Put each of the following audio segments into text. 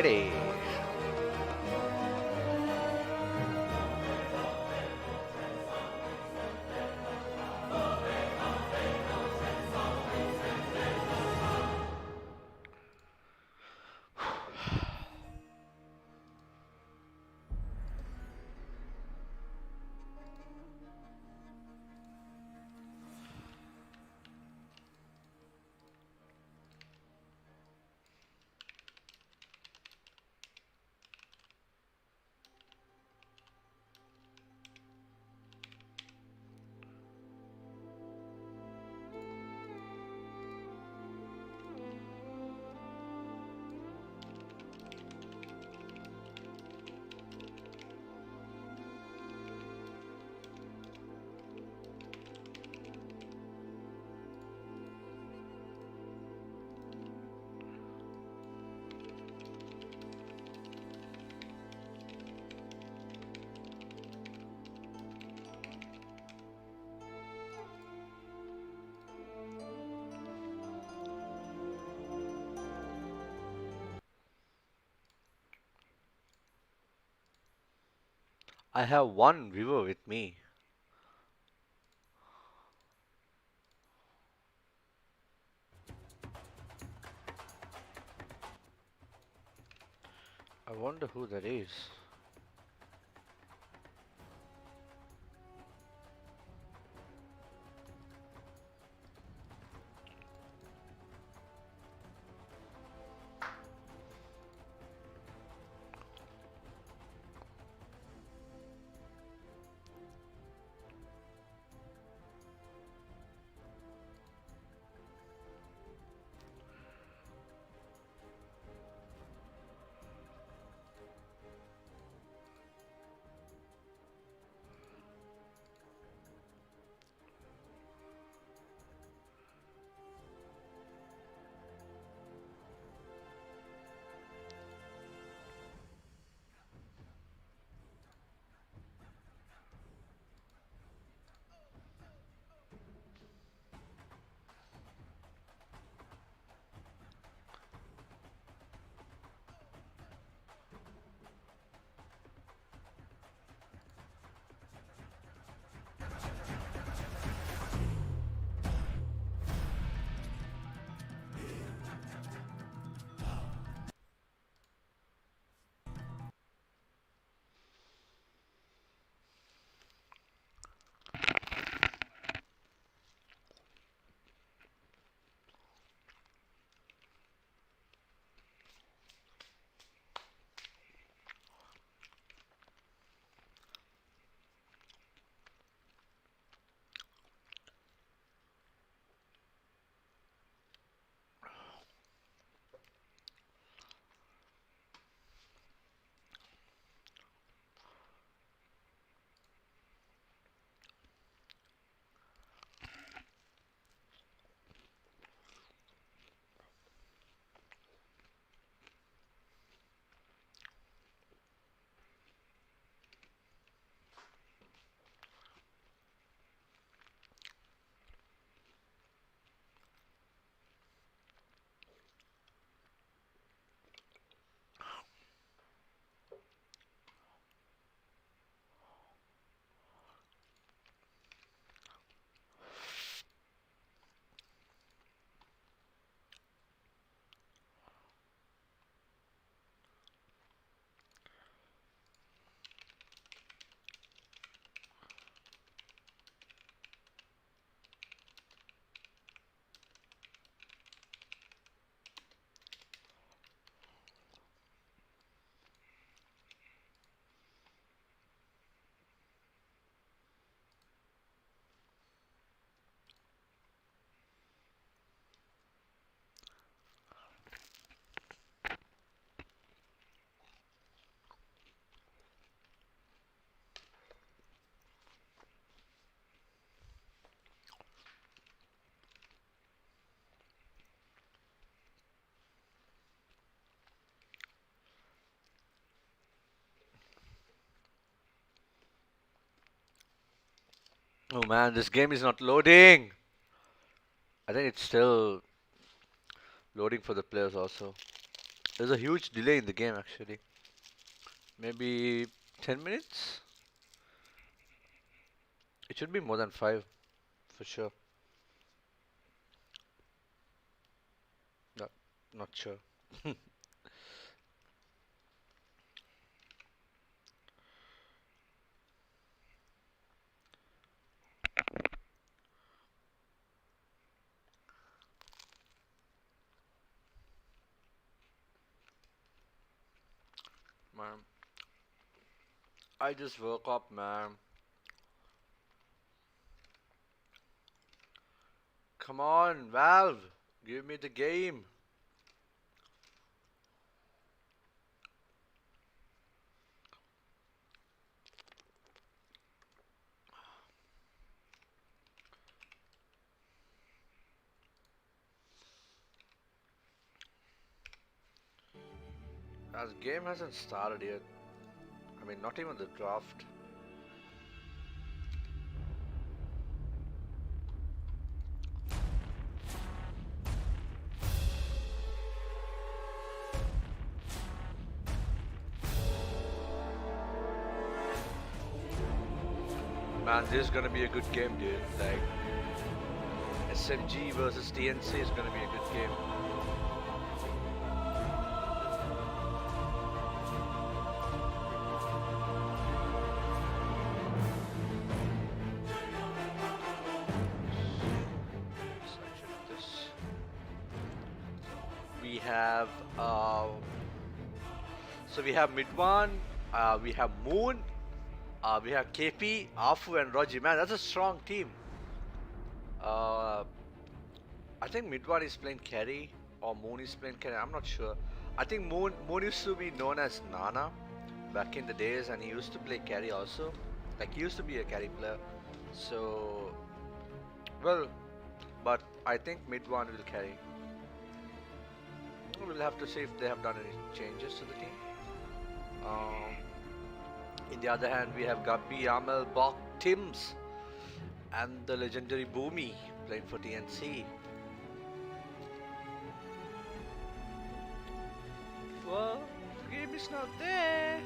ready. I have one viewer with me. I wonder who that is. Oh man, this game is not loading. I think it's still loading for the players also. There's a huge delay in the game actually. Maybe 10 minutes? It should be more than 5 for sure. Not, not sure. Man, I just woke up, man. Come on, Valve, give me the game. As game hasn't started yet. I mean, not even the draft. Man, this is gonna be a good game, dude. Like, SMG versus TNC is gonna be a good game. Section of this. We have so we have Midwan, we have Moon, we have KP, Afu, and Roji. Man, that's a strong team. Uh, I think Midwan is playing carry or Moon is playing carry. I'm not sure. I think Moon used to be known as Nana back in the days, and he used to play carry also. Like he used to be a carry player. So well, but I think Midwan will carry. We'll have to see if they have done any changes to the team. Um, in the other hand, we have Gabby, Amel, Bok, Tims, and the legendary Boomy playing for TNC. Well, the game is not there.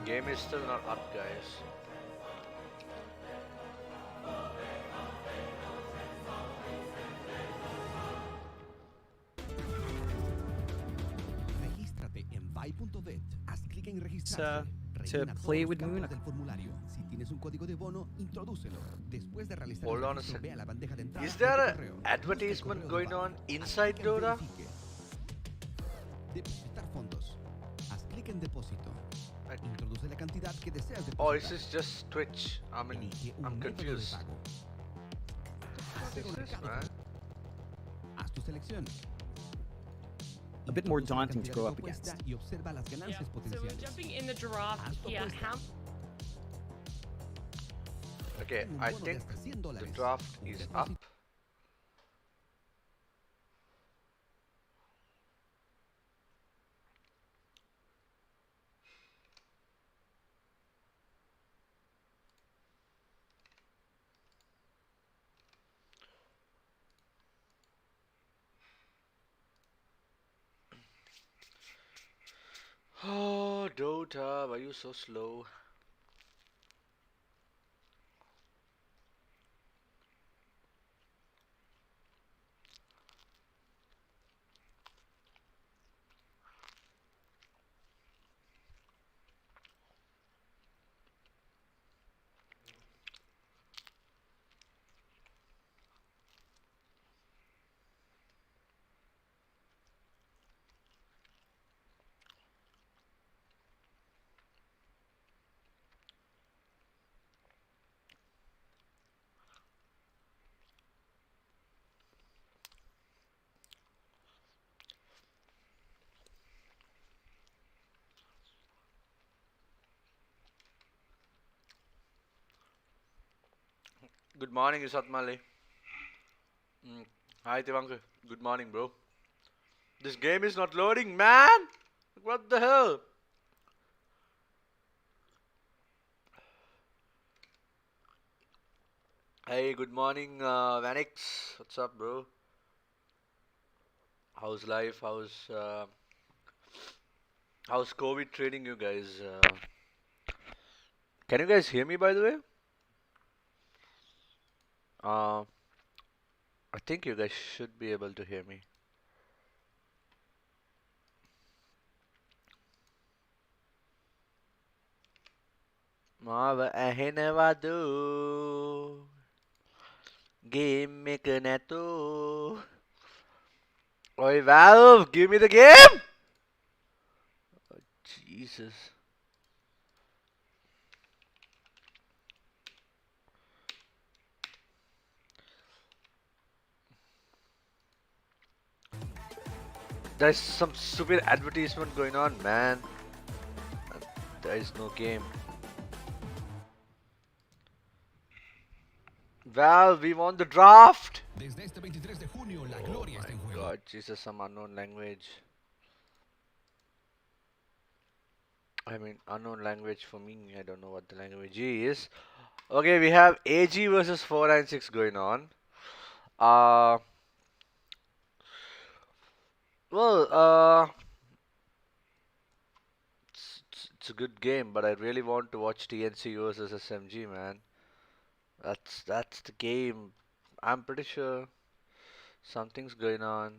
Game is still not up, guys. Regístrate en buy.bet. Haz clic en to registrarse. Rellena play todos with los Moon. campos del formulario. Si tienes un código de bono, introdúcelo. Después de realizar Hold el on a registro, sec. ve a la bandeja de entrada Is de there tu an correo. advertisement Busca el going correo de on buy. Haz inside clic en Dota? verifique. Depositar fondos. Haz clic en depósito. Introduce la cantidad que deseas depositar. Oh, is this just Twitch? Elige un I'm método de confused. pago. What Hacer is un this, recado. man? Haz tu selección. A bit more Introduce la daunting to cantidad go de up tu apuesta against. y observa las ganancias So potenciales. jumping in the draft Haz tu here, apuesta. how Okay, Un I bono de think hasta $100. the draft Un is depósito. up. Oh, Dota, why are you so slow? Good morning, Isat Mali. Hi, Tivanka. Good morning, bro. This game is not loading, man! What the hell? Hey, good morning, Vanix. What's up, bro? How's life? How's COVID treating you guys? Can you guys hear me, by the way? I think you guys should be able to hear me. Mava ahenava do game maker neto. Oi, Valve, give me the game! Oh, Jesus. There's some stupid advertisement going on, man. There is no game. Valve, we won the draft! Desde este 23 de junio, la Oh gloria está en my juego. god, Jesus, some unknown language. I mean, unknown language for me, I don't know what the language is. Okay, we have AG versus 496 going on. Uh, well, it's a good game, but I really want to watch TNC versus SMG, man. That's the game. I'm pretty sure something's going on.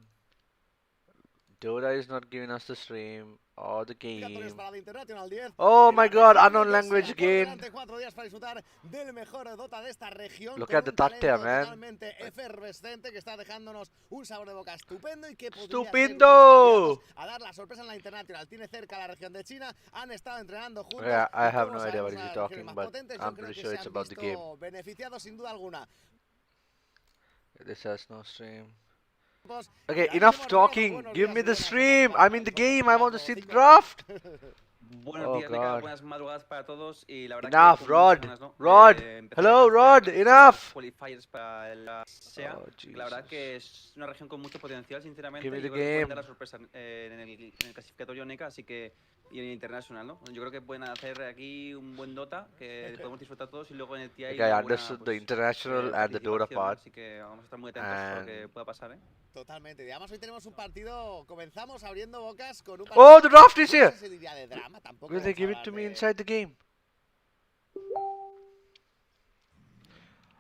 Dota is not giving us the stream or the game. Oh my god, unknown language again. Look at the Tatya, man. Stupindo! Yeah, I have no idea what he's talking, but I'm pretty sure it's about the game. This has no stream. Okay, enough talking. Give me the stream. I'm in the game. I want to see the draft. Buenos Oh días, Mika, god. buenas madrugadas para todos y la verdad Enough, que Rod. muchas ganas, ¿no? Rod. Empezar Hello, a Rod. testear Enough. Qualifiers para la SEA. Oh, Que la verdad Jesus. que es una región con mucho potencial, sinceramente. Give me Yo the creo que pueden game. dar la sorpresa en el clasificatorio NECA, así que y en el internacional, ¿no? Yo creo que pueden hacer aquí un buen Dota que podemos disfrutar todos y luego en el TI Okay, I una buena, understood the pues, international and the Dota participación, ¿no? part. Así que vamos a estar muy atentos a lo que And pueda pasar, ¿eh? Totalmente. Y además hoy tenemos un partido, comenzamos abriendo bocas con un partido, oh, the draft is no here. sé si diría de drama, tampoco Will they vamos a give it hablar to me de... inside the game?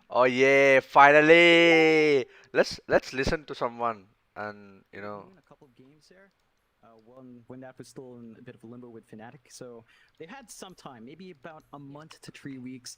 Oh yeah, finally! Let's listen to someone and you know. In a couple of games there. One when that was still in a bit of a limbo with Fnatic, so they've had some time, maybe about a month to 3 weeks.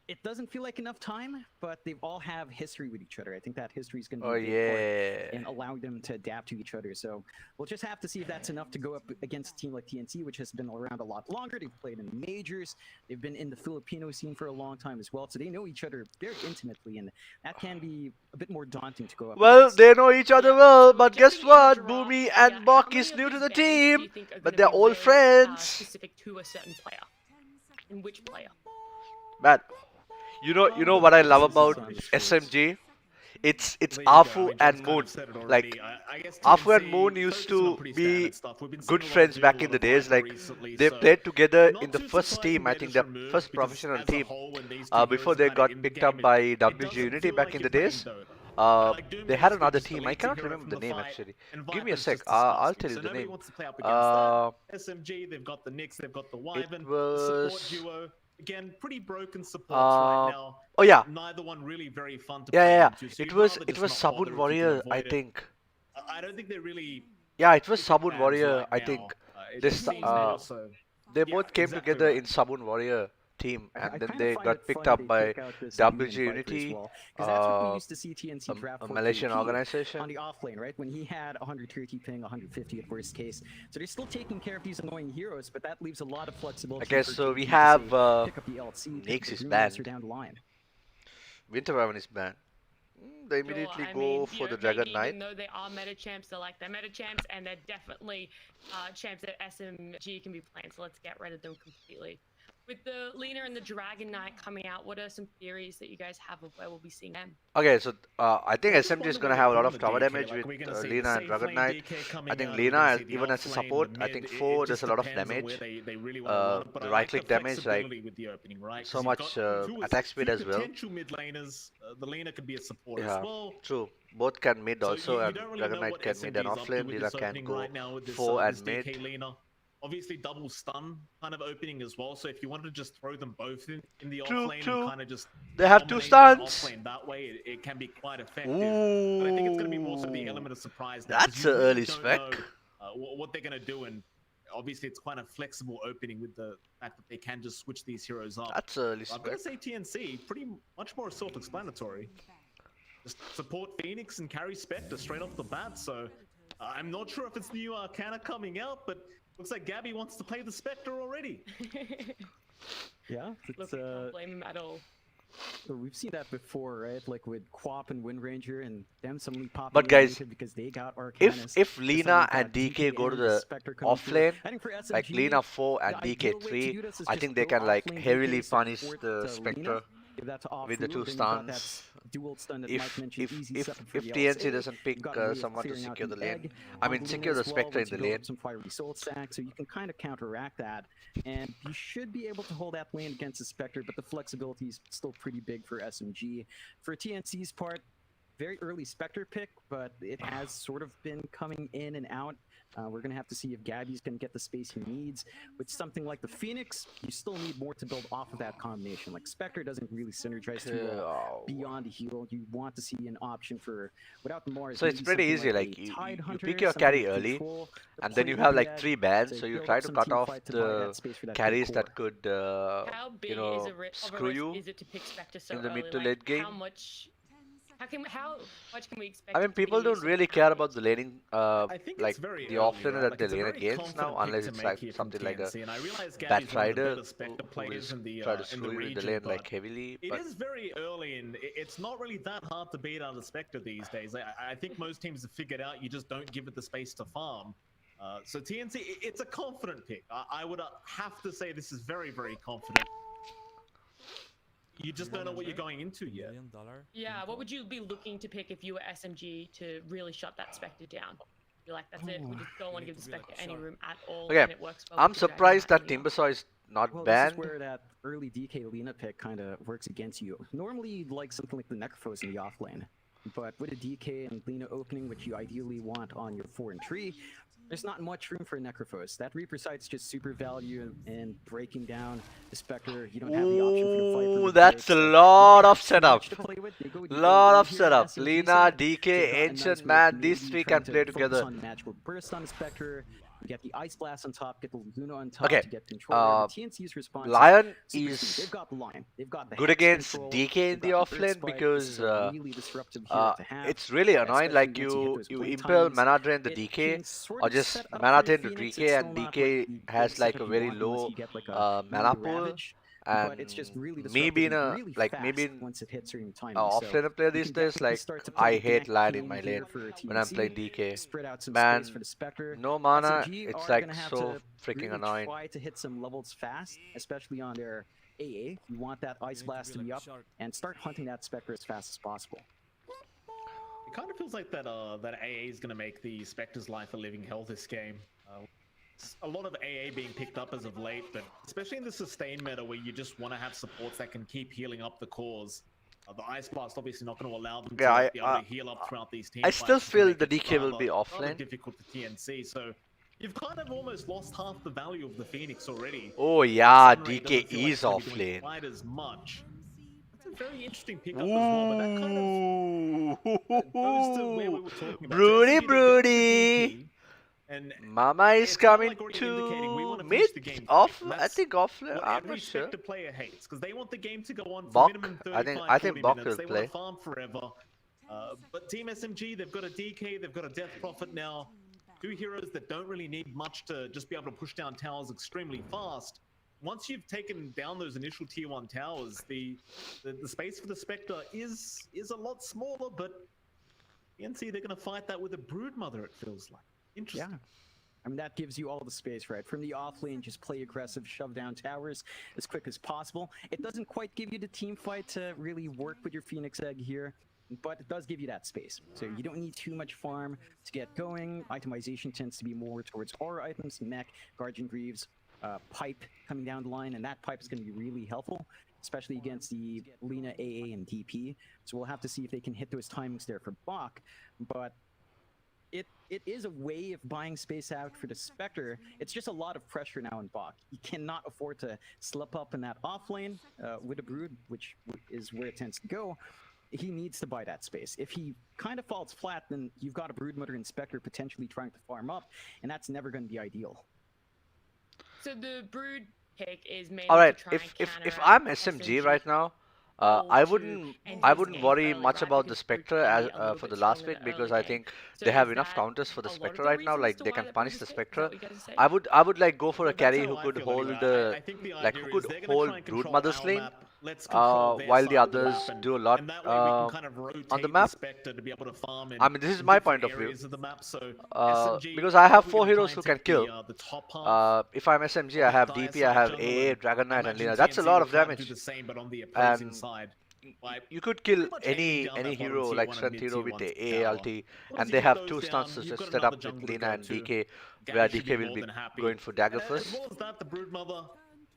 It doesn't feel like enough time, but they all have history with each other. I think that history is going to be Oh a big part yeah. in allowing them to adapt to each other. So we'll just have to see if that's enough to go up against a team like TNC, which has been around a lot longer. They've played in majors. They've been in the Filipino scene for a long time as well. So they know each other very intimately, and that can be a bit more daunting to go up Well, against. they know each other Yeah, well, so but jumping guess in, what? Giraffe, Boomy yeah, and how Bok many is of new to these the bans do team, you think are but gonna they're be old really, friends. specific to a certain player? And which player? Man, you know what I love about SMG? It's Well, there you go. I Afu mean, John's and kind Moon. of said it Like already. I guess Afu and TNC Moon used focusing on to pretty be standard stuff. We've been good seeing a lot of friends Doom, back a in lot the of days. Viper Like recently, they so played together not in the too first surprising team. I they're think just the removed first because professional as a team whole, when these two before heroes they are kind of got in the picked game, up by it WG doesn't Unity feel back like in you're the playing days. Dota. Like Doom They had basically another just team. I deletes a cannot hero remember from the the name fight, actually. and Give me a Viper's sec. just I'll disgusting. tell you So the nobody name. wants to play up against that. Uh, SMG, they've got the Nyx, they've got the it Wyvern, the support was. duo. Again, pretty broken supports right now. Oh yeah, Neither one really very fun to yeah, play yeah, yeah. into, so It you'd was rather it just was not Sabun bother if you can Warrior, I avoid it. think. I don't think they're really Yeah, it was epic Sabun bans Warrior, right I now. think. It This just seems more so. they Yeah, both came exactly together right. in Sabun Warrior team, I and then kind of they find got it picked funny up they by pick out this Doom and WG Viper as Unity, well, because that's what we used to see a, TNC draft a for Malaysian KP on organization. the offlane, right? When he had 130 ping, 150 at worst case. So they're still taking care of these annoying heroes, but that leaves a lot of flexibility. Okay, for so KP we to have say, pick up the LC, pick up Nyx the is Doom Master banned. down the line. Winter Wyvern is banned. They Sure, immediately I go mean, for the maybe Dragon Knight. even though they are meta champs, they're like they're meta champs, and they're definitely champs that SMG can be playing. So let's get rid of them completely. With the Lena and the Dragon Knight coming out, what are some theories that you guys have of where we'll be seeing them? Okay, so I think I just SMG is wonder gonna what have a they lot put of on tower the DK. damage Like, with are we going to see Lena the and safe Dragon lane Knight. DK coming I think out? Are we Lena, gonna see the even as a off lane, support, the I mid? think It 4 just does a lot of depends on where damage. they really want to run it. But The I right like the click damage, like flexibility with the opening, right? 'Cause so you've much got two attack speed two as well. potential mid laners. The Lena could be a support as Yeah, well. true. Both can mid So also, you and don't really Dragon know Knight what can mid and SMG is up to offlane. with Lena this can opening go right now with this 4 this and DK mid. Lena. Obviously double stun kind of opening as well. So if you wanted to just throw them both in the True, offlane true. and kind of just They have 2 dominate the stuns. offlane that way, it can be quite effective. But I think it's going to be more so the Ooh, element of surprise now, 'cause that's you an really early don't spec. know what they're going to do, and obviously it's quite a flexible opening with the fact that they can just switch these heroes up. That's an early I've got to spec. say TNC pretty much more self-explanatory. Just support Phoenix and carry Spectre straight off the bat. So I'm not sure if it's new Arcana coming out, but looks like Gabby wants to play the Spectre already. Yeah, Look, I can't blame him at all. So we've seen that before, right? Like with Quap and Wind Ranger, and them suddenly popping But in guys, native because they got Arcanus. if This time Lena we've and got DK go to and the Spectre coming through. offlane, I think for SMG, like Lena 4 and the DK ideal way to 3, do this is I just think they go can like offlane heavily DK, punish support the Lena, Spectre give that to with the Afu, 2 then you got that stuns. dual stun that Mike If mentioned, if easy if setup for if the TNC LSA. doesn't pick You've got a way of someone to clearing out secure the lane, egg I on mean the Lena secure as the well Spectre in once the you build lane. up some fiery soul sack, so you can kind of counteract that, and you should be able to hold that lane against the Spectre, but the flexibility is still pretty big for SMG. For TNC's part, very early Spectre pick, but it has sort of been coming in and out. We're going to have to see if Gabby's going to get the space he needs. With something like the Phoenix, you still need more to build off of that combination. Like Spectre doesn't really synergize too well beyond the heal. You want to see an option for, without the Mars. So it's maybe pretty something easy, like like a you Tidehunter, pick your something carry with early, control, and then you play have the like edge 3 bans, to so you build try up to some cut off teamfight to buy the that space for that big carries core. that could How big you know, of a screw risk you is it to pick Spectre so in the early? mid to Like, late game. How much can we expect? I mean, it to be people don't sort of really care early? about the laning, I think like it's very the early, offlaner right? that Like, they it's a lane very against now, confident pick unless to it's make like here from something like a TNC, and I realize Bat Gabby's one of the Rider better Spectre who players is in the try to screw you in the region, lane but like heavily. it But is very early, and it's not really that hard to beat out a Spectre these days. I think most teams have figured out you just don't give it the space to farm. So TNC, it's a confident pick. I would have to say this is very, very confident. You just don't know what you're going into yet. Yeah, what would you be looking to pick if you were SMG to really shut that Spectre down? You're like, that's it. We just don't want to give the Spectre any room at all. okay, And it works well I'm with the Dragon surprised Knight that and the Timbersaw is not Well, banned. this is where that early DK Lena pick kind of works against you. Normally, you'd like something like the Necrophos in the offlane, but with a DK and Lena opening, which you ideally want on your 4 and 3, There's not much room for Necrophos. That Reaper Sight's just super value and breaking down the Spectre. You don't have the option for the Viper. Ooh, with that's Drake, a so lot not of too setup. much to play with. They go Lot low of here on the setup. SMG Lina, side. So DK, they've got a Ancient nice way of Man, these maybe three trying can to play focus together. on the magical burst on the Spectre. You get the Ice Blast on top, get the Luna on top Okay, to get control. The TNC's response Lion super smooth. They've is got the Lion. They've got the good Hex against control. DK They've in the got the Earth offlane Spike. This because is a really disruptive hero to have. it's really annoying. Like Especially once you hit you those blink impel timings. mana drain the It DK can sort or of just set up mana for your drain to Phoenix. DK, It's and still not DK like the has big like setup a you very want unless low you get like a mana really pool. Ravage. And But it's just really me disruptive being and a really like fast me being once it hits certain timing. offlaner player these days, like I hate Lion in my lane when I'm playing DK. Spread out some Man, space for the Spectre. no mana, SMG it's are like gonna have so to freaking really annoying. try to hit some levels fast, especially on their AA. You want that Ice Blast to be up and start hunting that Spectre as fast as possible. It kind of feels like that that AA is going to make the Spectre's life a living hell this game. A lot of AA being picked up as of late, but especially in the sustain meta where you just want to have supports that can keep healing up the cores. The Ice Blast obviously not going to allow them to be able to heal up throughout these team I still fights, which feel make the it DK will rather- be rather offlane. difficult to TNC, so you've kind of almost lost half the value of the Phoenix already. Oh yeah, Sunray DK doesn't feel like is it's gonna be doing offlane. quite as much. That's a very interesting pickup as well, but that kind of goes to where we were talking about. So Broody, SMG, they go with the broody. DP, and Mama is it's kinda coming like already indicating we to wanna mid, finish the game off. quick, and I that's think offlane. what I'm every not sure. Spectre player hates, because they want the game to go on for Bok, minimum I 35, think 40 Bok minutes. will They play. want to farm forever. But Team SMG, they've got a DK, they've got a Death Prophet now. Two heroes that don't really need much to just be able to push down towers extremely fast. Once you've taken down those initial tier 1 towers, the space for the Spectre is a lot smaller, but NC, they're going to fight that with a Broodmother, it feels like. Interesting. Yeah. I mean, that gives you all the space, right? From the off lane, just play aggressive, shove down towers as quick as possible. It doesn't quite give you the team fight to really work with your Phoenix Egg here, but it does give you that space. So you don't need too much farm to get going. Itemization tends to be more towards aura items, mech, Guardian Greaves, pipe coming down the line, and that pipe is going to be really helpful, especially against the Lina, AA, and DP. So we'll have to see if they can hit those timings there for Bok, but it is a way of buying space out for the Spectre. It's just a lot of pressure now in Bok. He cannot afford to slip up in that off lane with a Brood, which is where it tends to go. He needs to buy that space. If he kind of falls flat, then you've got a Broodmother and Spectre potentially trying to farm up, and that's never going to be ideal. So the Brood pick is mainly All right, to try if and I'm counteract SMG right now, I wouldn't worry much about the Spectre as for the last pick, because I think they have enough counters for the Spectre right now. Like they can punish the Spectre. I would like go for a carry who could hold like who could hold Broodmother's lane, while the others do a lot on the map. I mean, this is my point of view. Because I have 4 heroes who can kill. If I'm SMG, I have DP, I have AA, Dragon Knight, and Lina. That's a lot of damage. And you could kill any hero like strength hero with the AA ulti, and they have 2 stuns to just set up with Lina and DK, where DK will be going for dagger first. As well as that, the Broodmother,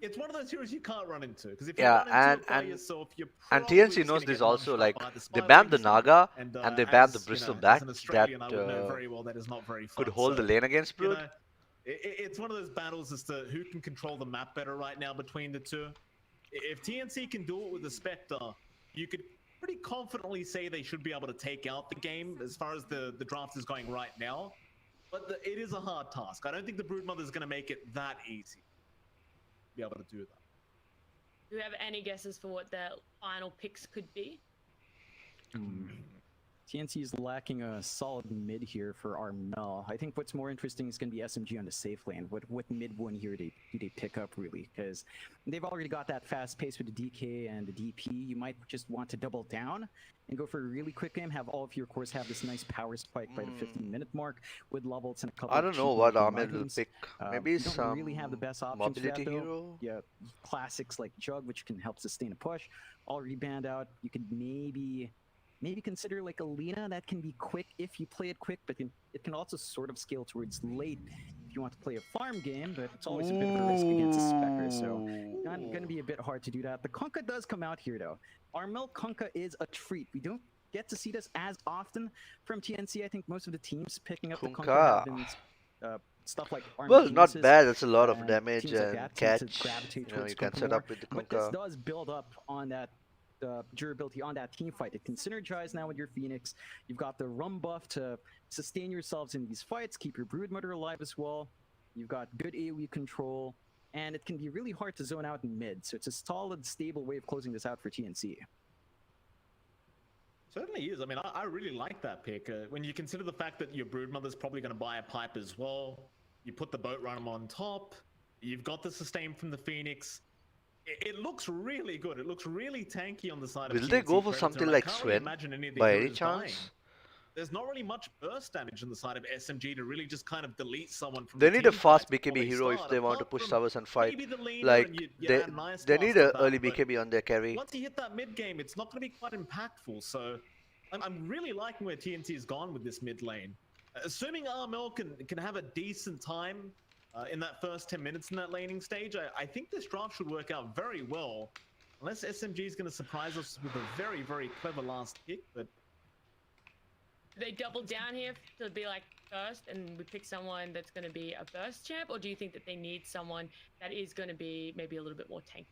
it's one of those heroes you can't run into, because if you Yeah, run into it by and yourself, you're and probably TNC just knows gonna this get also. one Like shot by the they Spy banned the Lady, Naga and they banned the as, Bristol as back an that Australian, I would know very well that is not very fun. could hold the So, lane against you Brood. know, it's one of those battles as to who can control the map better right now between the two. If TNC can do it with the Spectre, you could pretty confidently say they should be able to take out the game as far as the draft is going right now. But it is a hard task. I don't think the Broodmother is going to make it that easy to be able to do that. Do you have any guesses for what their final picks could be? TNC is lacking a solid mid here for Armel. I think what's more interesting is going to be SMG on the safe lane. What mid one here do they pick up, really? Because they've already got that fast pace with the DK and the DP. You might just want to double down and go for a really quick game. Have all of your cores have this nice power spike by the 15-minute mark with levels and a couple I of don't cheap know what local Ahmed will items. pick. You Maybe don't some really have the best options for that, mobility though. hero. Yeah, classics like Jug, which can help sustain a push, already banned out. You could maybe consider like a Lina that can be quick if you play it quick, but it can also sort of scale towards late if you want to play a farm game, but it's always a bit of a risk against a Spectre, so going to be a bit hard to do that. The Kunkka does come out here, though. Armel Kunkka is a treat. We don't get to see this as often from TNC. I think most of the teams picking up the Kunkka have been stuff like armed Well, not geniuses, bad. That's a lot of and damage teams like and that tend to catch. gravitate You know, towards you can Kunkka set more. up with the But this Kunkka. does build up on that durability on that team fight. It can synergize now with your Phoenix. You've got the rum buff to sustain yourselves in these fights, keep your Broodmother alive as well. You've got good AoE control, and it can be really hard to zone out in mid. So it's a solid, stable way of closing this out for TNC. Certainly is. I mean, I really like that pick. When you consider the fact that your Broodmother's probably going to buy a pipe as well, you put the boat runner on top, you've got the sustain from the Phoenix. It looks really good. It looks really tanky on the side of Will TNC they go for Predator, something and I like can't really Sven imagine any of the by any heroes dying. chance? There's not really much burst damage on the side of SMG to really just kind of delete someone from They the need a team fast fight before BKB they hero if start, they want to apart push from towers and fight. maybe the leaner Like and you they add nice they cast need to a that, early but BKB on their carry. once you hit that mid game, it's not going to be quite impactful. So I'm really liking where TNT has gone with this mid lane. Assuming RML can have a decent time in that first 10 minutes in that laning stage, I think this draft should work out very well. Unless SMG is going to surprise us with a very, very clever last pick, but Do they double down here to be like first and we pick someone that's going to be a burst champ, or do you think that they need someone that is going to be maybe a little bit more tanky?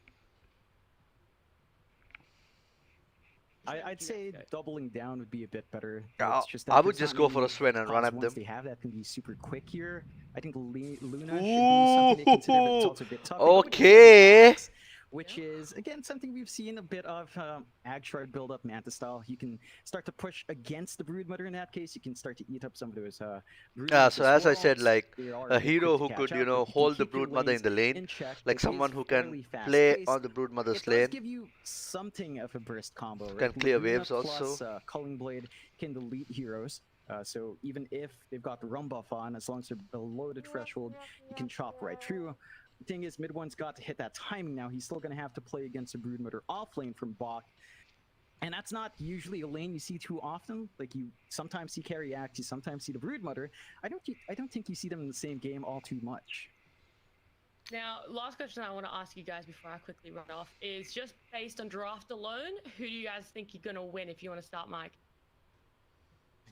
I'd say doubling down would be a bit better. Yeah, It's just I that would there's just not go for many a Sven and run calls at once them. they have that can be super quick here. I think Luna should be something they consider, but it's also a bit tough. They go with the Okay. Axe, which is again something we've seen a bit of Agshard build up Manta style. You can start to push against the Broodmother in that case. You can start to eat up some of those Yeah, Broodmother's so as I walls. said, like They are a bit hero quick to who could, catch you up, know, but you can hold the keep your Broodmother in lanes the lane, in check. like It someone is who can fairly play fast-paced. on the Broodmother's It does lane. give you something of a burst combo, right? Can clear Luna waves also. plus, Culling Blade can delete heroes. So even if they've got the rum buff on, as long as they're below the threshold, you can chop right through. The thing is, mid one's got to hit that timing now. He's still going to have to play against a Broodmother off lane from Bach. And that's not usually a lane you see too often. Like you sometimes see carry axe, you sometimes see the Broodmother. I don't think you see them in the same game all too much. Now, last question I want to ask you guys before I quickly run off is just based on draft alone, who do you guys think you're going to win if you want to start, Mike?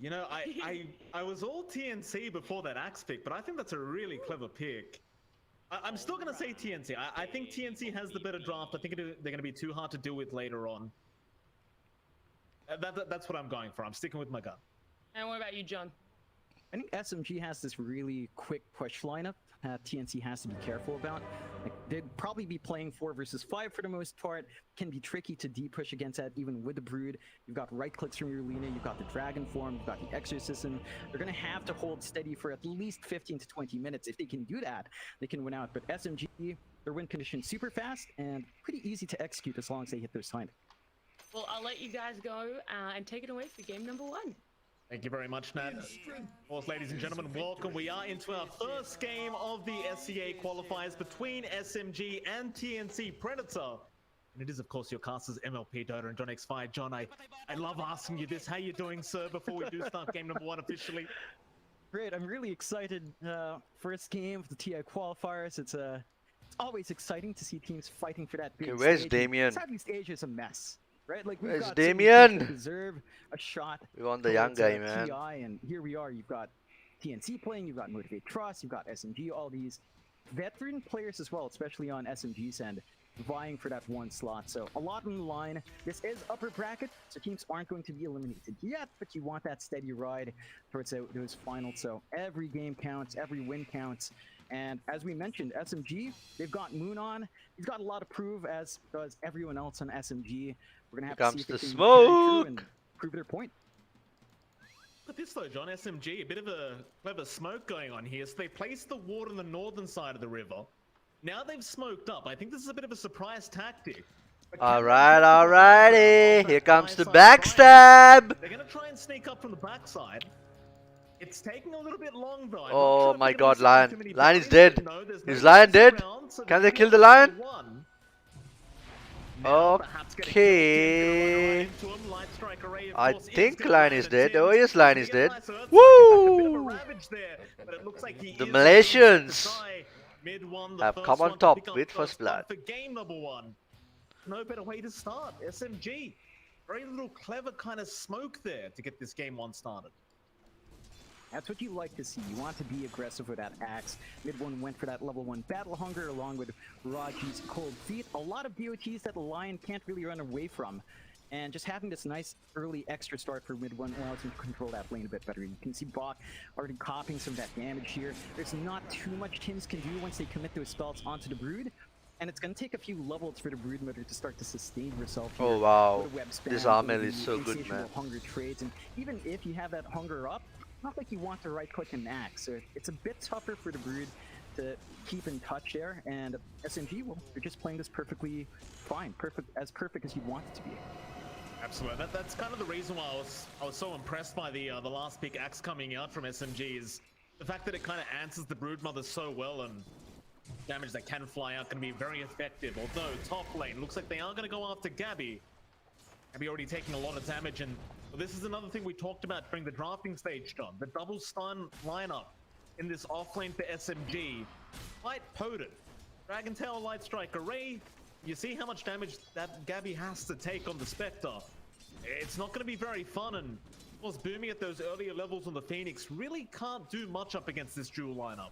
you know, I was all TNC before that axe pick, but I think that's a really clever pick. I'm still going to say TNC. I think TNC has the better draft. I think they're going to be too hard to deal with later on. That's what I'm going for. I'm sticking with my gun. And what about you, John? I think SMG has this really quick push lineup that TNC has to be careful about. Like, they'd probably be playing 4 versus 5 for the most part. Can be tricky to push against that, even with the Brood. You've got right clicks from your Lina, you've got the Dragon form, you've got the Exorcism. They're going to have to hold steady for at least 15 to 20 minutes. If they can do that, they can win out. But SMG, their win condition super fast and pretty easy to execute as long as they hit those timing. Well, I'll let you guys go and take it away for game number 1. Thank you very much, Nat. Of course, ladies and gentlemen, welcome. We are into our first game of the SCA qualifiers between SMG and TNC Predator. And it is, of course, your casters MLP Dota and John X5. John, I love asking you this. How you doing, sir, before we do start game number 1 officially? Great, I'm really excited. First game of the TI qualifiers. It's always exciting to see teams fighting for that big Okay, where's stage. Damien? Southeast Asia is a mess. Right, like we've Where's got so many teams Damien? that deserve a shot. We want the young towards, guy, man. TI, and here we are. You've got TNC playing, you've got Motivate Trust, you've got SMG, all these veteran players as well, especially on SMG's end, vying for that 1 slot. So a lot on the line. This is upper bracket, so teams aren't going to be eliminated yet, but you want that steady ride towards those finals. So every game counts, every win counts. And as we mentioned, SMG, they've got Moon on. He's got a lot to prove, as does everyone else on SMG. We're gonna have Here to see comes if the they can carry through smoke. and prove their point. Look at this though, John. SMG, a bit of a clever smoke going on here. So they placed the ward on the northern side of the river. Now they've smoked up. I think this is a bit of a surprise tactic. But can they Alright, capitalize on alrighty. that Here comes the high side backstab. They're gonna try and sneak up from the backside. It's taking a little bit long though. I'm not Oh sure if my they're gonna God, be Lion. too many Lion is players, dead. but no, there's no Is Lion players dead? around, so Can they're they kill gonna the lion? go for 1. Now, perhaps getting killed, Okay. Tim's gonna run into him. Light Strike Array, of I course, is think gonna Lion land is at dead. Tim's. Oh yes, Lion He's is gonna dead. get a nice Earthquake, a bit of a Woo! ravage there, but it looks like he The is Malaysians going to try mid-1, the have first come on one to top pick up with first blood. for game number 1. No better way to start. SMG, very little clever kind of smoke there to get this game 1 started. That's what you like to see. You want to be aggressive with that axe. Mid one went for that level 1 battle hunger along with Raji's cold feet. A lot of DOTs that the Lion can't really run away from. And just having this nice early extra start for mid one allows him to control that lane a bit better. You can see Bach already copying some of that damage here. There's not too much Tims can do once they commit those spells onto the Brood. And it's going to take a few levels for the Brood Mother to start to sustain herself here. Oh wow, with a web spam, this Armel with is the so good, insatiable man. hunger trades. And even if you have that hunger up, not like you want to right click an axe. So it's a bit tougher for the Brood to keep in touch there. And SMG, well, they're just playing this perfectly fine. Perfect as you'd want it to be. Absolutely. That's kind of the reason why I was so impressed by the last pick axe coming out from SMG is the fact that it kind of answers the Broodmother so well, and damage that can fly out can be very effective. Although top lane looks like they are going to go after Gabby. Gabby already taking a lot of damage, and this is another thing we talked about during the drafting stage, John. The double stun lineup in this off lane for SMG, quite potent. Dragon Tail, Light Strike Array. You see how much damage that Gabby has to take on the Spectre. It's not going to be very fun, and of course, Boomy at those earlier levels on the Phoenix really can't do much up against this dual lineup.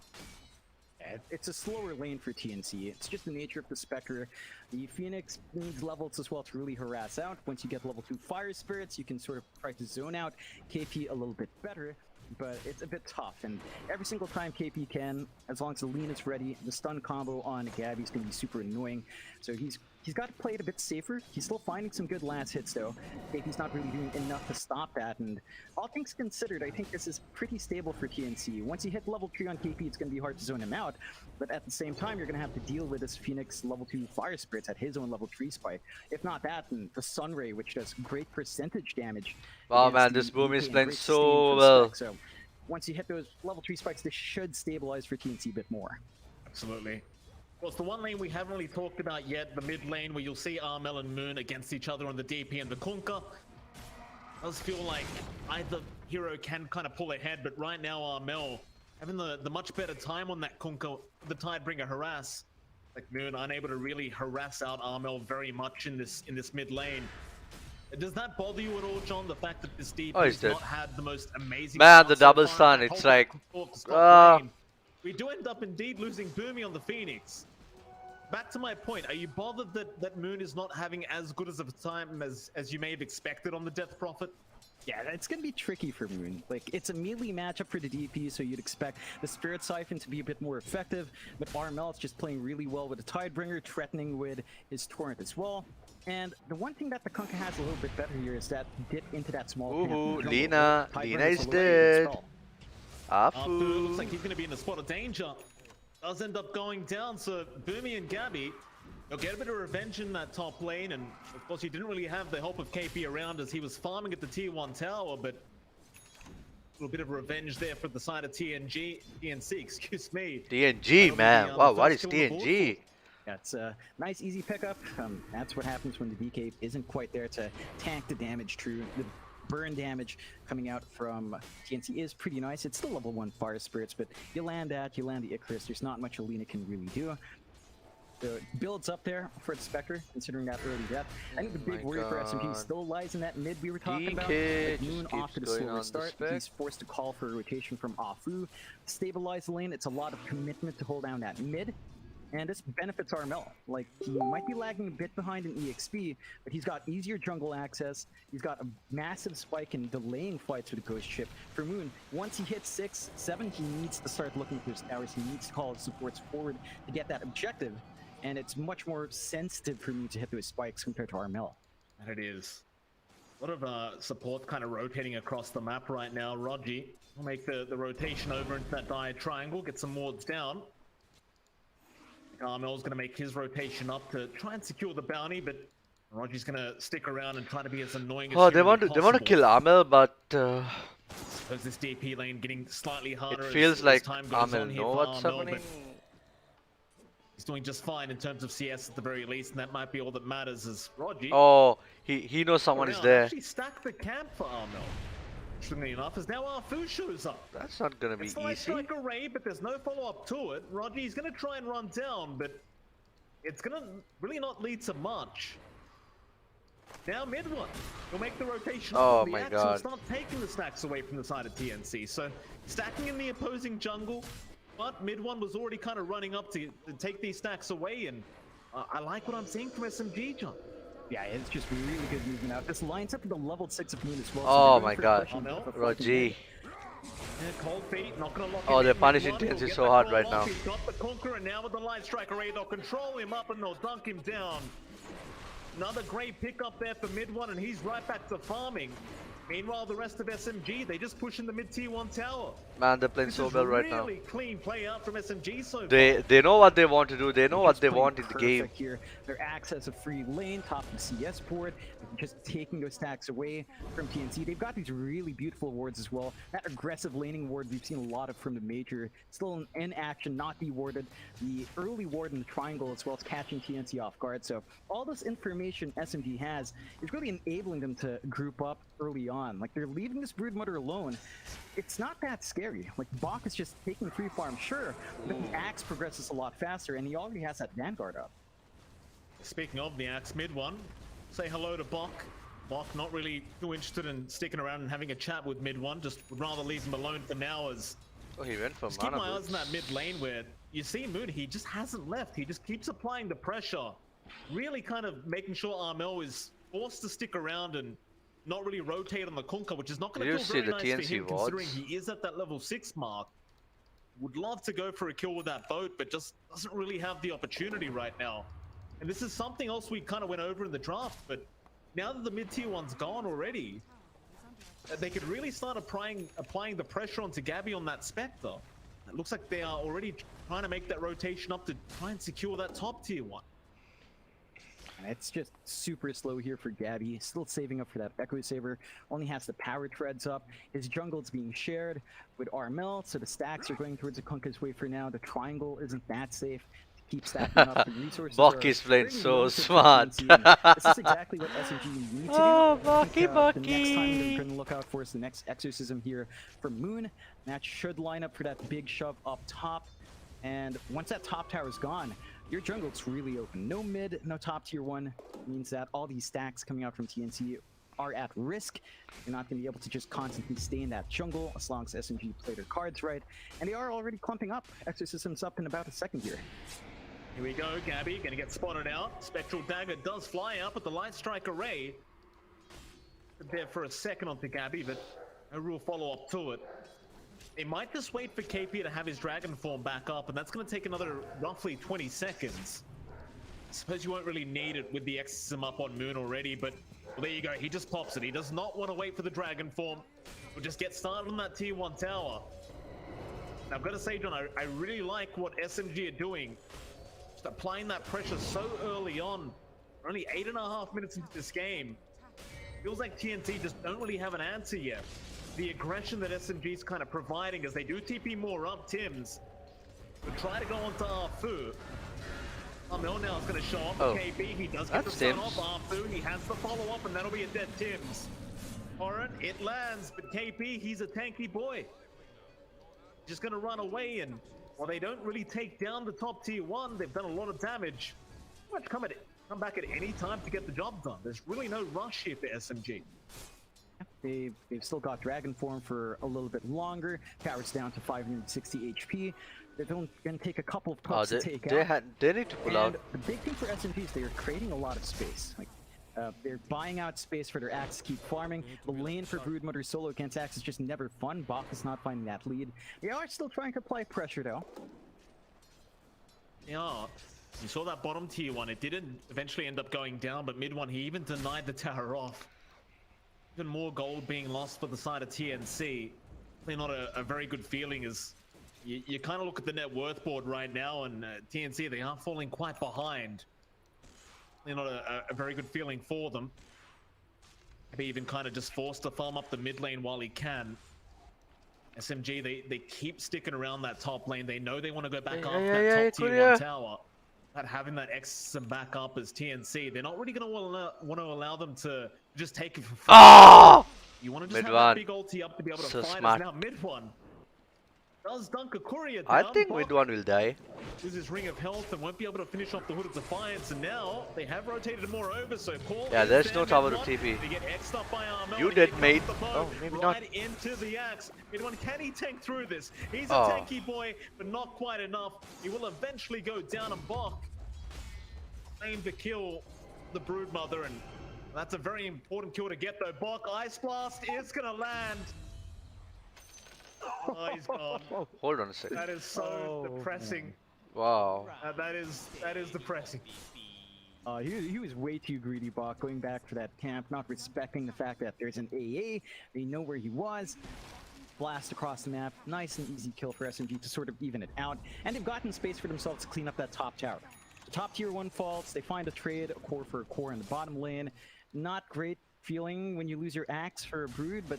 It's a slower lane for TNC. It's just the nature of the Spectre. The Phoenix needs levels as well to really harass out. Once you get level 2 Fire Spirits, you can sort of try to zone out KP a little bit better, but it's a bit tough. And every single time KP can, as long as the lean is ready, the stun combo on Gabby is going to be super annoying. So he's got to play it a bit safer. He's still finding some good last hits though. KP's not really doing enough to stop that, and all things considered, I think this is pretty stable for TNC. Once you hit level 3 on KP, it's going to be hard to zone him out, but at the same time, you're going to have to deal with this Phoenix level 2 Fire Spirits at his own level 3 spike. If not that, then the Sunray, which does great percentage damage. Wow, against man, the this Boom is DK and playing great so sustain for the well. spec. So once you hit those level 3 spikes, this should stabilize for TNC a bit more. Absolutely. Well, it's the one lane we haven't really talked about yet, the mid lane, where you'll see Armel and Moon against each other on the DP and the Kunkka. Does feel like either hero can kind of pull ahead, but right now Armel having the much better time on that Kunkka, the Tidebringer harass. Like Moon unable to really harass out Armel very much in this mid lane. Does that bother you at all, John? The fact that this DP has dead. not had the most amazing Man, start the so double far, stun, and it's hold like, it to stop lane. We do end up indeed losing Boomy on the Phoenix. Back to my point, are you bothered that Moon is not having as good as a time as you may have expected on the Death Prophet? Yeah, it's going to be tricky for Moon. Like, it's a melee matchup for the DP, so you'd expect the Spirit Siphon to be a bit more effective, but Armel is just playing really well with the Tidebringer, threatening with his Torrent as well. And the one thing that the Kunkka has a little bit better here is that dip into that small camp in the Ooh, jungle. Lina Tidebringer is already a good dead. spell. Afu looks Afu. like he's going to be in a spot of danger. Does end up going down, so Boomy and Gabby, they'll get a bit of revenge in that top lane, and of course he didn't really have the help of KP around as he was farming at the tier 1 tower, but a little bit of revenge there for the side of TNC, excuse me. TNG, man. the Wow, what is first kill on the board TNG? That's a nice, easy pickup. That's what happens when the DK isn't quite there to tank the damage. True, the burn damage coming out from TNC is pretty nice. It's still level 1 Fire Spirits, but you land the Icarus. There's not much Alina can really do. So it builds up there for the Spectre, considering that early death. I think the big my worry for SMG God. still lies in that mid we were talking about. DK Like Moon just off to the keeps going slower on the start. spec. He's forced to call for a rotation from Afu. Stabilize the lane. It's a lot of commitment to hold down that mid. And this benefits Armel. Like, he might be lagging a bit behind in EXP, but he's got easier jungle access. He's got a massive spike in delaying fights with the Ghost Ship. For Moon, once he hits 6, 7, he needs to start looking for his towers. He needs to call his supports forward to get that objective. And it's much more sensitive for me to hit those spikes compared to Armel. And it is. A lot of support kind of rotating across the map right now. Rogi will make the rotation over into that dire triangle, get some wards down. Armel's going to make his rotation up to try and secure the bounty, but Rogi's going to stick around and try to be as annoying as Oh, they humanly want to possible. kill Armel, but Suppose this DP lane getting slightly harder it as- feels as like time goes Armel on here know for what's Armel, happening. but he's doing just fine in terms of CS at the very least, and that might be all that matters as Rogi. Oh, he knows someone is around, there. Actually stack the camp for Armel. Interestingly enough, as now Afu shows up. That's not gonna be It's like easy. a raid, but there's no follow-up to it. Rogi's going to try and run down, but it's going to really not lead to much. Now mid one. He'll make the rotation Oh on the my Axe God. and start taking the stacks away from the side of TNC. So stacking in the opposing jungle, but mid one was already kind of running up to take these stacks away, and I like what I'm seeing from SMG, John. Yeah, it's just really good movement out. This lines up with the level 6 of Moon as well. Oh they're going my for a God. question of a fucking Roji. minute. Yeah, cold feet, not gonna lock Oh, him they're in. punishing Mid one, TNC he'll get so the hard call right off. now. He's got the Conqueror now with the Light Striker Ray. They'll control him up and they'll dunk him down. Another great pick up there for mid one, and he's right back to farming. Meanwhile, the rest of SMG, they just push in the mid tier 1 tower. Man, they're playing This so is well right now. really clean play out from SMG so far. They know what they want to do. They know what Just they playing want in the game. perfect here. Their access of free lane, top of the CS board, just taking those stacks away from TNC. They've got these really beautiful wards as well. That aggressive laning ward we've seen a lot of from the major. Still in action, not dewarded. The early ward in the triangle as well as catching TNC off guard. So all this information SMG has is really enabling them to group up early on. Like, they're leaving this Broodmother alone. It's not that scary. Like, Bach is just taking free farm, sure, but the Axe progresses a lot faster, and he already has that Vanguard up. Speaking of the Axe mid one, say hello to Bach. Bach not really too interested in sticking around and having a chat with mid one, just would rather leave him alone for now. As Oh, he went for just keep mana my eyes boots. on that mid lane where you see Moon, he just hasn't left. He just keeps applying the pressure, really kind of making sure Armel is forced to stick around and not really rotate on the Kunkka, which is not going Did to you feel see very the nice for TNC him considering wards? he is at that level 6 mark. Would love to go for a kill with that boat, but just doesn't really have the opportunity right now. And this is something else we kind of went over in the draft, but now that the mid-tier one's gone already, they could really start applying the pressure onto Gabby on that Spectre. It looks like they are already trying to make that rotation up to try and secure that top tier one. And it's just super slow here for Gabby. Still saving up for that Echo Saber. Only has the power treads up. His jungle's being shared with Armel, so the stacks are going towards the Kunkka's way for now. The triangle isn't that safe. Keep stacking up the resources. Bach are is playing very so limited for smart. TNC, and this is exactly what SMG need to do. Oh, I think, Baki, the next time they're Baki. going to look out for is the next exorcism here from Moon. That should line up for that big shove up top. And once that top tower is gone, your jungle's really open. No mid, no top tier 1 means that all these stacks coming out from TNC are at risk. You're not going to be able to just constantly stay in that jungle as long as SMG play their cards right. And they are already clumping up. Exorcism's up in about a second here. Here we go, Gabby gonna get spotted out. Spectral Dagger does fly out, but the Light Strike Array there for a second onto Gabby, but no real follow-up to it. They might just wait for KP to have his Dragon form back up, and that's gonna take another roughly 20 seconds. I suppose you won't really need it with the Exorcism up on Moon already, but well, there you go, he just pops it. He does not want to wait for the Dragon form. We'll just get started on that tier 1 tower. And I've got to say, John, I really like what SMG are doing. Just applying that pressure so early on. We're only 8.5 minutes into this game. Feels like TNT just don't really have an answer yet. The aggression that SMG is kind of providing as they do TP more up Tims. But try to go onto Arfu. Armel now is going to show up Oh, with KB. He does get the that's stun Tims. off Arfu. He has the follow-up, and that'll be a dead Tims. Alright, it lands, but KP, he's a tanky boy. Just going to run away, and while they don't really take down the top tier 1, they've done a lot of damage. Pretty much come back at any time to get the job done. There's really no rush here for SMG. They've still got Dragon Form for a little bit longer. Power's down to 560 HP. They're going to take a couple of pucks to take out. They need to pull out. And the big thing for SMG is they're creating a lot of space. Like, they're buying out space for their Axe to keep farming. The lane for Broodmother solo against Axe is just never fun. Bach is not finding that lead. They are still trying to apply pressure though. Yeah, you saw that bottom tier 1. It didn't eventually end up going down, but mid 1, he even denied the tower off. Even more gold being lost for the side of TNC. Really not a very good feeling as you kind of look at the net worth board right now, and TNC, they are falling quite behind. Really not a very good feeling for them. Maybe even kind of just forced to farm up the mid lane while he can. SMG, they keep sticking around that top lane. They know they want to go back after that top tier 1 tower. But having that Exorcism back up as TNC, they're not really going to want to allow them to just take it for free. Oh! You want to just Mid have that one. big ulti up to be able to So fight smart. us. Now mid 1. Does dunk a courier I down. think Bok mid one will die. loses Ring of Health and won't be able to finish off the Hood of Defiance. And now they have rotated more over, so Paul. Yeah, is there's there, no tower to mid-one. TP. They get X'd up by Armel. You Here did, comes mate. the bow, Oh, maybe right not. into the axe. Mid-one, can he tank through this? He's a Oh. tanky boy, but not quite enough. He will eventually go down and Bok aim to kill the Broodmother, and that's a very important kill to get though. Bok, Ice Blast is gonna land. Oh, he's gone. Hold on a second. That is so depressing. Wow. That is depressing. He was way too greedy, Bok, going back for that camp, not respecting the fact that there's an AA. They know where he was. Blast across the map. Nice and easy kill for SMG to sort of even it out. And they've gotten space for themselves to clean up that top tower. The top tier 1 faults. They find a trade, a core for a core in the bottom lane. Not great feeling when you lose your axe for a Brood, but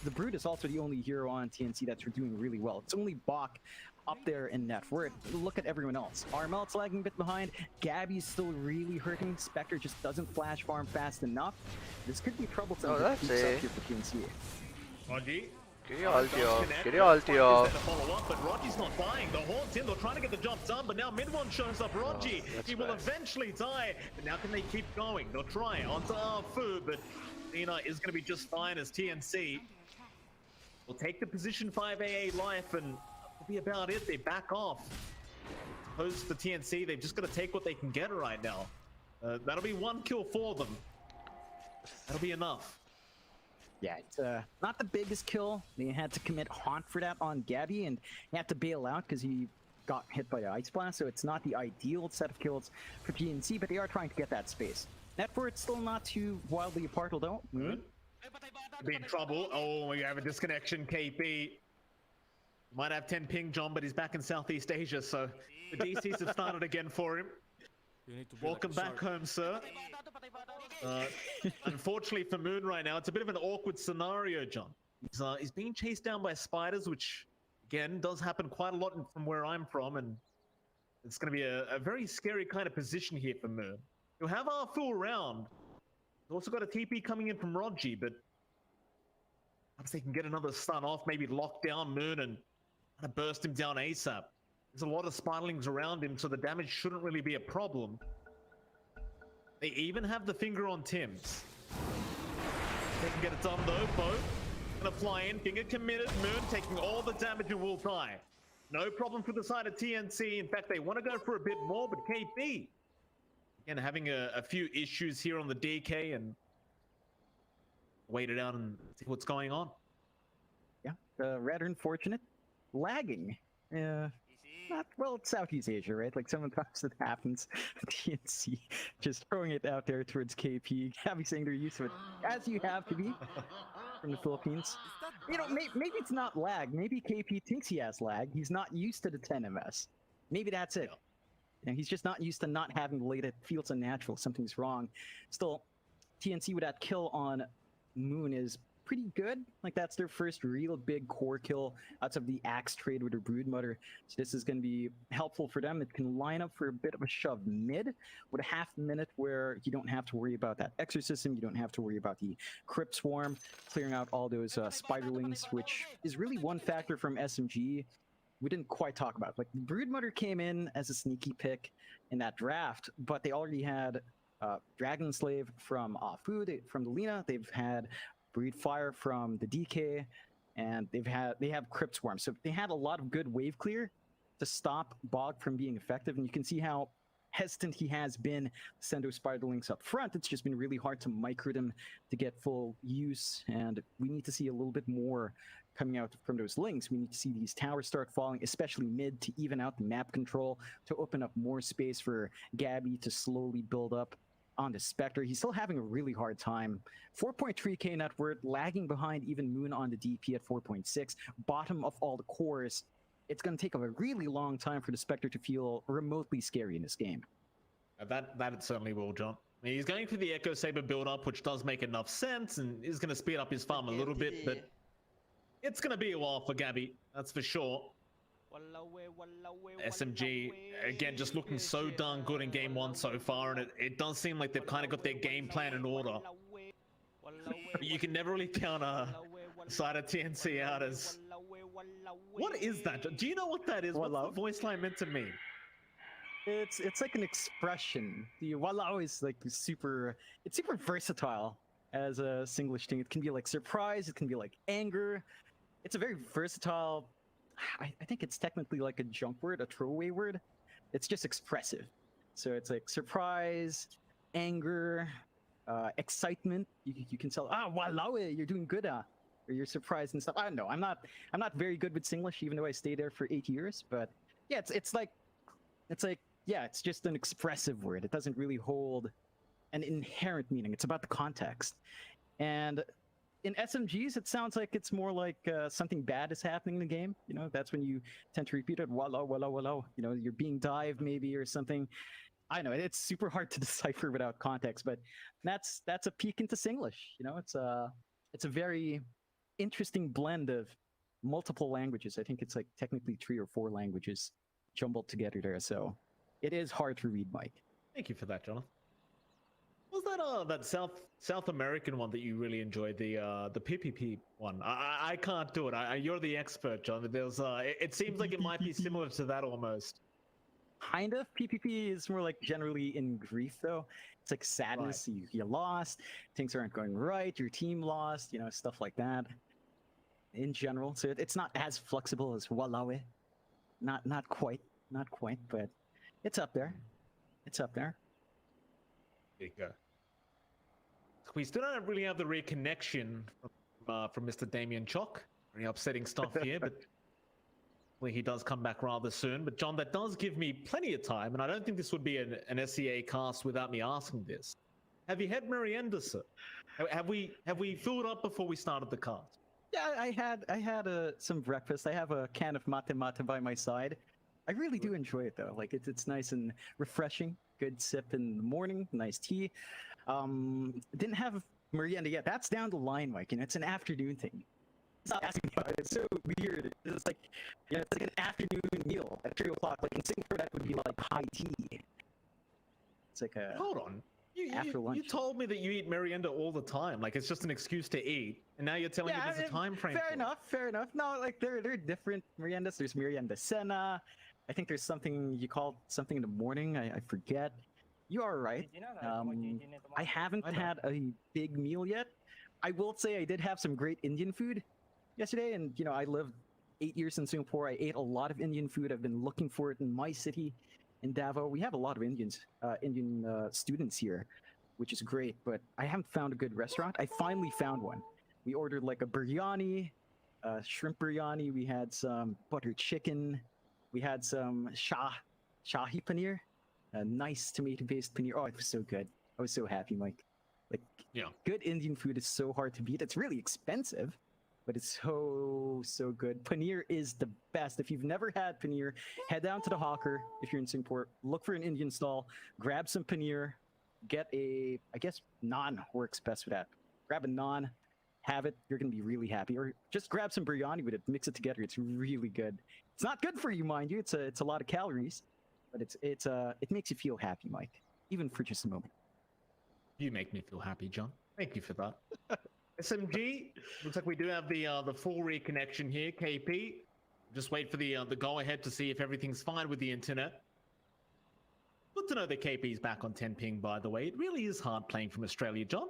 the Brood is also the only hero on TNC that's doing really well. It's only Bok up there in net worth. Look at everyone else. Armel's lagging a bit behind. Gabby's still really hurting. Spectre just doesn't flash farm fast enough. This could be troublesome. Oh, that's keeps up it. here for TNC. Raji. Get your ulti off. Connect. Get your ulti off. Is there to follow up, but Raji's not dying. The Horn's in. They're trying to get the job done, but now mid-one shows up. Raji, that's he will bad. eventually die. But now can they keep going? They'll try onto Arfu, but Nina is going to be just fine as TNC will take the position 5 AA life, and that'll be about it. They back off. Opposed to TNC, they've just got to take what they can get right now. That'll be 1 kill for them. That'll be enough. Yeah, it's not the biggest kill. They had to commit Haunt for that on Gabby, and he had to bail out because he got hit by the Ice Blast, so it's not the ideal set of kills for PNC, but they are trying to get that space. Net worth still not too wildly apart, although. Be in trouble. Oh, we have a disconnection, KP. Might have 10 ping, John, but he's back in Southeast Asia, so the DCs have started again for him. Welcome back home, sir. Unfortunately for Moon right now, it's a bit of an awkward scenario, John. He's being chased down by spiders, which, again, does happen quite a lot from where I'm from, and it's going to be a very scary kind of position here for Moon. He'll have our full round. He's also got a TP coming in from Rodji, but perhaps they can get another stun off, maybe lock down Moon and kind of burst him down ASAP. There's a lot of spiderlings around him, so the damage shouldn't really be a problem. They even have the finger on Tim's. They can get it done though. Both gonna fly in, finger committed. Moon taking all the damage and will die. No problem for the side of TNC. In fact, they want to go for a bit more, but KP again having a few issues here on the DK, and wait it out and see what's going on. Yeah, rather unfortunate. Lagging. Not, well, it's Southeast Asia, right? Like sometimes it happens. TNC just throwing it out there towards KP, having saying they're used to it, as you have to be from the Philippines. You know, maybe it's not lag. Maybe KP thinks he has lag. He's not used to the 10 MS. Maybe that's it. And he's just not used to not having late. It feels unnatural. Something's wrong. Still, TNC with that kill on Moon is pretty good. Like, that's their first real big core kill outside of the axe trade with their Broodmother. So this is going to be helpful for them. It can line up for a bit of a shove mid with a half minute where you don't have to worry about that exorcism. You don't have to worry about the Crypt Swarm, clearing out all those spiderlings, which is really one factor from SMG we didn't quite talk about. Like, Broodmother came in as a sneaky pick in that draft, but they already had Dragon Slave from Afu, from the Lina. They've had Breed Fire from the DK, and they have Crypt Swarm. So they had a lot of good wave clear to stop Bog from being effective, and you can see how hesitant he has been to send those spiderlings up front. It's just been really hard to micro them to get full use, and we need to see a little bit more coming out from those links. We need to see these towers start falling, especially mid, to even out the map control, to open up more space for Gabby to slowly build up on the Spectre. He's still having a really hard time. 4.3k net worth, lagging behind even Moon on the DP at 4.6. Bottom of all the cores. It's going to take a really long time for the Spectre to feel remotely scary in this game. That it certainly will, John. I mean, he's going for the Echo Saber build-up, which does make enough sense, and is going to speed up his farm a little bit, but it's going to be a while for Gabby, that's for sure. SMG, again, just looking so darn good in game one so far, and it does seem like they've kind of got their game plan in order. But you can never really count a side of TNC out, as What is that? Do you know what that is? What's Walao? the voice line meant to mean? It's like an expression. The walao is like super. It's super versatile as a Singlish thing. It can be like surprise. It can be like anger. It's a very versatile. I think it's technically like a junk word, a throwaway word. It's just expressive. So it's like surprise, anger, excitement. You can tell, walao, you're doing good, or you're surprised and stuff. I don't know. I'm not very good with Singlish, even though I stayed there for 8 years. But yeah, it's like yeah, it's just an expressive word. It doesn't really hold an inherent meaning. It's about the context. And in SMGs, it sounds like it's more like something bad is happening in the game. You know, that's when you tend to repeat it. Walao, walao, walao. You know, you're being dived maybe or something. I know it's super hard to decipher without context, but that's a peek into Singlish. You know, it's a very interesting blend of multiple languages. I think it's like technically 3 or 4 languages jumbled together there. So it is hard to read, Mike. Thank you for that, Jonathan. Was that that South American one that you really enjoyed, the PPP one? I can't do it. You're the expert, John. There's it seems like it might be similar to that almost. Kind of. PPP is more like generally in grief, though. It's like sadness. Right. You lost. Things aren't going right. Your team lost. You know, stuff like that. In general, so it's not as flexible as Walawe. Not quite, but it's up there. It's up there. There you go. We still don't really have the reconnection from Mr. Damien Chock. Very upsetting stuff here, but he does come back rather soon. But John, that does give me plenty of time, and I don't think this would be an SEA cast without me asking this. Have you had merienda, sir? Have we filled up before we started the cast? Yeah, I had some breakfast. I have a can of mate mate by my side. I really do enjoy it though. Like it's nice and refreshing. Good sip in the morning. Nice tea. Didn't have merienda yet. That's down the line, Mike. You know, it's an afternoon thing. Stop asking me about it. It's so weird. It's like, you know, it's like an afternoon meal at 3 o'clock. Like in Singapore, that would be like high tea. It's like a Hold on. after lunch. You told me that you eat merienda all the time. Like it's just an excuse to eat, and now you're telling me there's a time frame. Fair enough. No, like there are different meriendas. There's merienda cena. I think there's something you call something in the morning. I forget. You are right. I haven't had a big meal yet. I will say I did have some great Indian food yesterday, and you know I lived 8 years in Singapore. I ate a lot of Indian food. I've been looking for it in my city, in Davao. We have a lot of Indian students here, which is great. But I haven't found a good restaurant. I finally found one. We ordered like a biryani, shrimp biryani. We had some butter chicken. We had some shahi paneer, a nice tomato-based paneer. Oh, it was so good. I was so happy, Mike. Like, Yeah. good Indian food is so hard to beat. It's really expensive, but it's so good. Paneer is the best. If you've never had paneer, head down to the hawker if you're in Singapore. Look for an Indian stall. Grab some paneer. Get I guess naan works best with that. Grab a naan. Have it. You're gonna be really happy. Or just grab some biryani with it. Mix it together. It's really good. It's not good for you, mind you. It's a lot of calories, but it makes you feel happy, Mike, even for just a moment. You make me feel happy, John. Thank you for that. SMG, looks like we do have the full reconnection here. KP, just wait for the go ahead to see if everything's fine with the internet. Good to know that KP's back on 10 ping, by the way. It really is hard playing from Australia, John.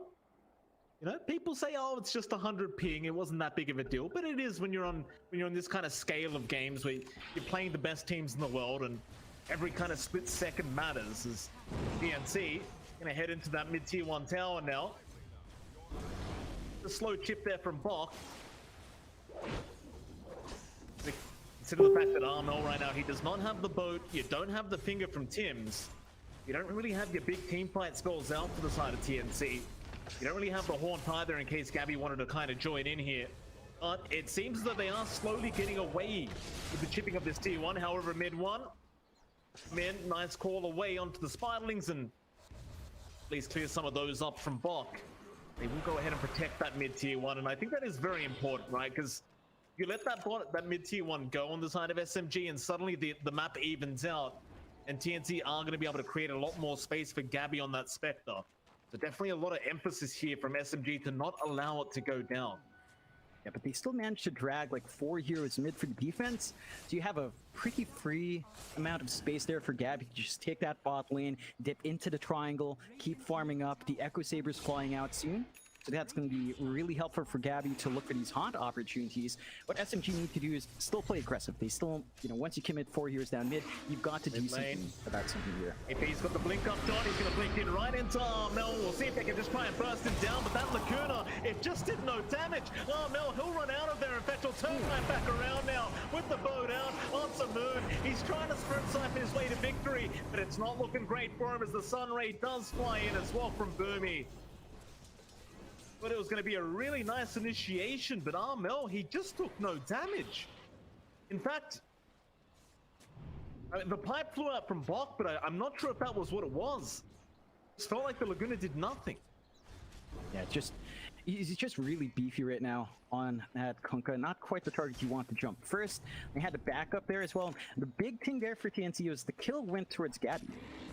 You know, people say, "Oh, it's just 100 ping. It wasn't that big of a deal," but it is when you're on this kind of scale of games where you're playing the best teams in the world, and every kind of split second matters. As DNC gonna head into that mid-tier 1 tower now. The slow chip there from Bok. Consider the fact that Arnold right now, he does not have the boat. You don't have the finger from Tim's. You don't really have your big team fight spells out for the side of TNC. You don't really have the haunt either in case Gabby wanted to kind of join in here. But it seems that they are slowly getting away with the chipping of this tier 1. However, mid 1, nice call away onto the Spiderlings and at least clear some of those up from Bok. They will go ahead and protect that mid tier 1, and I think that is very important, right? Because you let that mid tier 1 go on the side of SMG, and suddenly the map evens out, and TNC are going to be able to create a lot more space for Gabby on that Spectre. So definitely a lot of emphasis here from SMG to not allow it to go down. Yeah, but they still managed to drag like 4 heroes mid for the defense. So you have a pretty free amount of space there for Gabby to just take that bot lane, dip into the triangle, keep farming up. The Echo Saber's flying out soon. So that's going to be really helpful for Gabby to look for these haunt opportunities. What SMG need to do is still play aggressive. They still, once you commit 4 heroes down mid, you've got to do something about something here. If he's got the blink up, John, he's going to blink in right into Armel. We'll see if they can just try and burst him down, but that Lacuna, it just did no damage. Armel, he'll run out of there. In fact, he'll turn right back around now with the boat out onto Moon. He's trying to sprint siphon his way to victory, but it's not looking great for him as the Sun Ray does fly in as well from Boomy. But it was going to be a really nice initiation, but Armel, he just took no damage. In fact, the pipe flew out from Bok, but I'm not sure if that was what it was. It felt like the Laguna did nothing. Yeah, he's just really beefy right now on that Kunkka. Not quite the target you want to jump first. They had to back up there as well. The big thing there for TNC was the kill went towards Gabby.